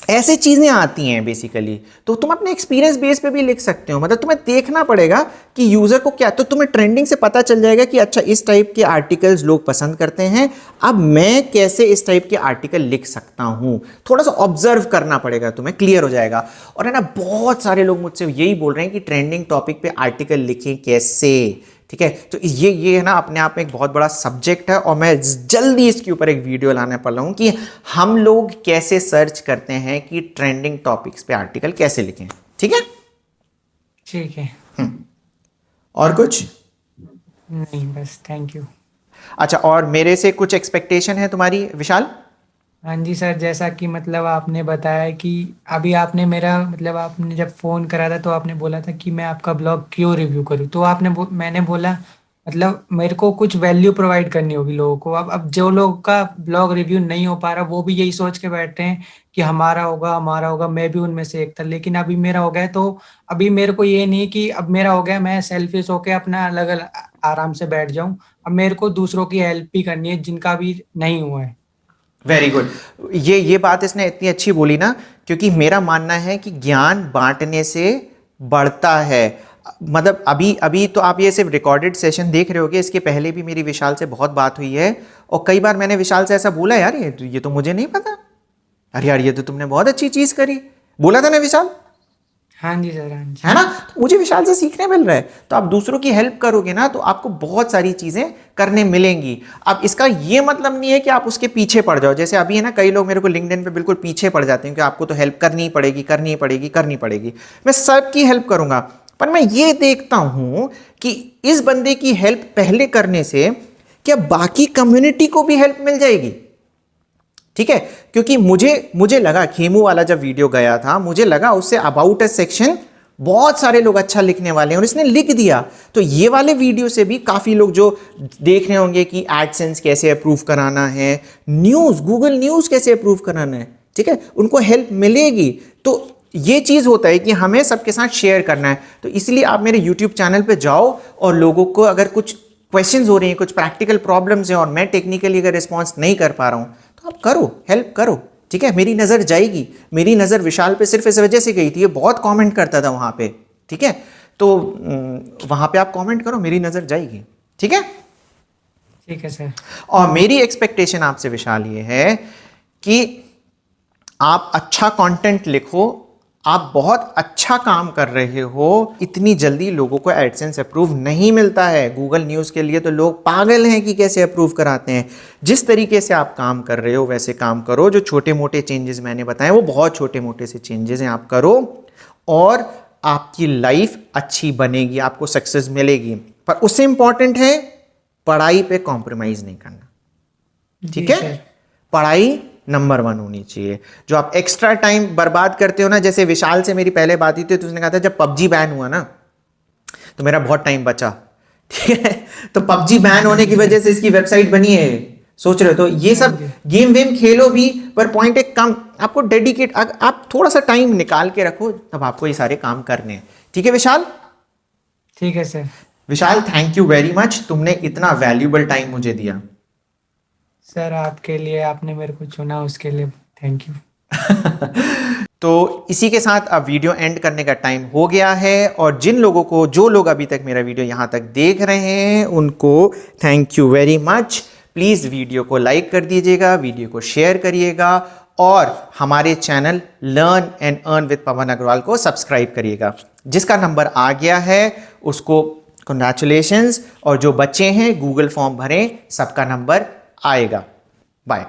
ऐसे चीजें आती हैं बेसिकली, तो तुम अपने एक्सपीरियंस बेस पे भी लिख सकते हो, मतलब तुम्हें देखना पड़ेगा कि यूजर को क्या, तो तुम्हें ट्रेंडिंग से पता चल जाएगा कि अच्छा इस टाइप के आर्टिकल्स लोग पसंद करते हैं, अब मैं कैसे इस टाइप के आर्टिकल लिख सकता हूं, थोड़ा सा ऑब्जर्व करना पड़ेगा, तुम्हें क्लियर हो जाएगा। और है ना, बहुत सारे लोग मुझसे यही बोल रहे हैं कि ट्रेंडिंग टॉपिक पे आर्टिकल लिखें कैसे, ठीक है। तो ये है ना, अपने आप में एक बहुत बड़ा सब्जेक्ट है, और मैं जल्दी इसके ऊपर एक वीडियो लाने वाला हूं कि हम लोग कैसे सर्च करते हैं कि ट्रेंडिंग टॉपिक्स पे आर्टिकल कैसे लिखें, ठीक है। ठीक है। और कुछ? नहीं बस, थैंक यू। अच्छा, और मेरे से कुछ एक्सपेक्टेशन है तुम्हारी विशाल? हाँ जी सर, जैसा कि मतलब आपने बताया कि अभी आपने मेरा मतलब आपने जब फ़ोन करा था तो आपने बोला था कि मैं आपका ब्लॉग क्यों रिव्यू करूँ, तो मैंने बोला मतलब मेरे को कुछ वैल्यू प्रोवाइड करनी होगी लोगों को। अब जो लोग का ब्लॉग रिव्यू नहीं हो पा रहा, वो भी यही सोच के बैठे हैं कि हमारा होगा हमारा होगा, मैं भी उनमें से एक था, लेकिन अभी मेरा हो गया है, तो अभी मेरे को ये नहीं कि अब मेरा हो गया मैं सेल्फिश होके अपना अलग अलग आराम से बैठ जाऊं, अब मेरे को दूसरों की हेल्प भी करनी है जिनका भी नहीं हुआ है। Very good. ये बात इसने इतनी अच्छी बोली ना, क्योंकि मेरा मानना है कि ज्ञान बांटने से बढ़ता है। मतलब अभी अभी तो आप ये सिर्फ रिकॉर्डेड सेशन देख रहे होगे, इसके पहले भी मेरी विशाल से बहुत बात हुई है, और कई बार मैंने विशाल से ऐसा बोला, यार ये तो मुझे नहीं पता, अरे यार ये तो तुमने बहुत अच्छी चीज करी, बोला था ना विशाल, हाँ जी सर, हाँ जी। है ना। तो मुझे विशाल से सीखने मिल रहा है, तो आप दूसरों की हेल्प करोगे ना, तो आपको बहुत सारी चीजें करने मिलेंगी। अब इसका ये मतलब नहीं है कि आप उसके पीछे पड़ जाओ, जैसे अभी है ना, कई लोग मेरे को लिंक्डइन पे बिल्कुल पीछे पड़ जाते हैं कि आपको तो हेल्प करनी ही पड़ेगी, करनी ही पड़ेगी, करनी पड़ेगी। मैं सबकी हेल्प करूंगा, पर मैं ये देखता हूं कि इस बंदे की हेल्प पहले करने से क्या बाकी कम्युनिटी को भी हेल्प मिल जाएगी, ठीक है। क्योंकि मुझे लगा खेमू वाला जब वीडियो गया था, मुझे लगा उससे अबाउट अ सेक्शन बहुत सारे लोग अच्छा लिखने वाले हैं और इसने लिख दिया। तो ये वाले वीडियो से भी काफ़ी लोग जो देख रहे होंगे कि एडसेंस कैसे अप्रूव कराना है, न्यूज़, गूगल न्यूज़ कैसे अप्रूव कराना है, ठीक है, उनको हेल्प मिलेगी। तो ये चीज़ होता है कि हमें सबके साथ शेयर करना है। तो इसलिए आप मेरे यूट्यूब चैनल पे जाओ और लोगों को अगर कुछ क्वेश्चंस हो रही हैं, कुछ प्रैक्टिकल प्रॉब्लम्स हैं और मैं टेक्निकली अगर रिस्पॉन्स नहीं कर पा रहा हूँ तो आप करो, हेल्प करो, ठीक है। मेरी नज़र जाएगी। मेरी नज़र विशाल पे सिर्फ इस वजह से गई थी, ये बहुत कमेंट करता था वहाँ पे, ठीक है। तो वहाँ पे आप कमेंट करो, मेरी नज़र जाएगी, ठीक है। ठीक है सर। और मेरी एक्सपेक्टेशन आपसे विशाल ये है कि आप अच्छा कंटेंट लिखो, आप बहुत अच्छा काम कर रहे हो। इतनी जल्दी लोगों को एडसेंस अप्रूव नहीं मिलता है। गूगल न्यूज़ के लिए तो लोग पागल हैं कि कैसे अप्रूव कराते हैं। जिस तरीके से आप काम कर रहे हो वैसे काम करो। जो छोटे मोटे चेंजेस मैंने बताए वो बहुत छोटे मोटे से चेंजेस हैं, आप करो और आपकी लाइफ अच्छी बनेगी, आपको सक्सेस मिलेगी। पर उससे इंपॉर्टेंट है पढ़ाई पे कॉम्प्रोमाइज़ नहीं करना, ठीक है। पढ़ाई नंबर 1 होनी चाहिए। जो आप एक्स्ट्रा टाइम बर्बाद करते हो ना, जैसे विशाल से मेरी पहले बात हुई थी तो उसने कहा था जब पबजी बैन हुआ ना तो मेरा बहुत टाइम बचा, ठीक है। तो पबजी बैन होने की वजह से इसकी वेबसाइट बनी है, सोच रहे हो। तो ये सब गेम वेम खेलो भी, पर पॉइंट एक कम, आपको डेडिकेट, आप थोड़ा सा टाइम निकाल के रखो, तब आपको ये सारे काम करने हैं, ठीक है विशाल। ठीक है sir. Vishal thank you very much, तुमने इतना वैल्यूबल टाइम मुझे दिया। सर आपके लिए, आपने मेरे को चुना उसके लिए थैंक यू। तो इसी के साथ अब वीडियो एंड करने का टाइम हो गया है। और जिन लोगों को, जो लोग अभी तक मेरा वीडियो यहाँ तक देख रहे हैं उनको thank you very much. Please video को लाइक कर दीजिएगा, वीडियो को शेयर करिएगा और हमारे channel learn and earn with Pawan Agarwal को सब्सक्राइब करिएगा। जिसका नंबर आ गया है उसको कंग्रेचुलेशंस, और जो बच्चे हैं गूगल फॉर्म भरें, सबका नंबर आएगा। बाय।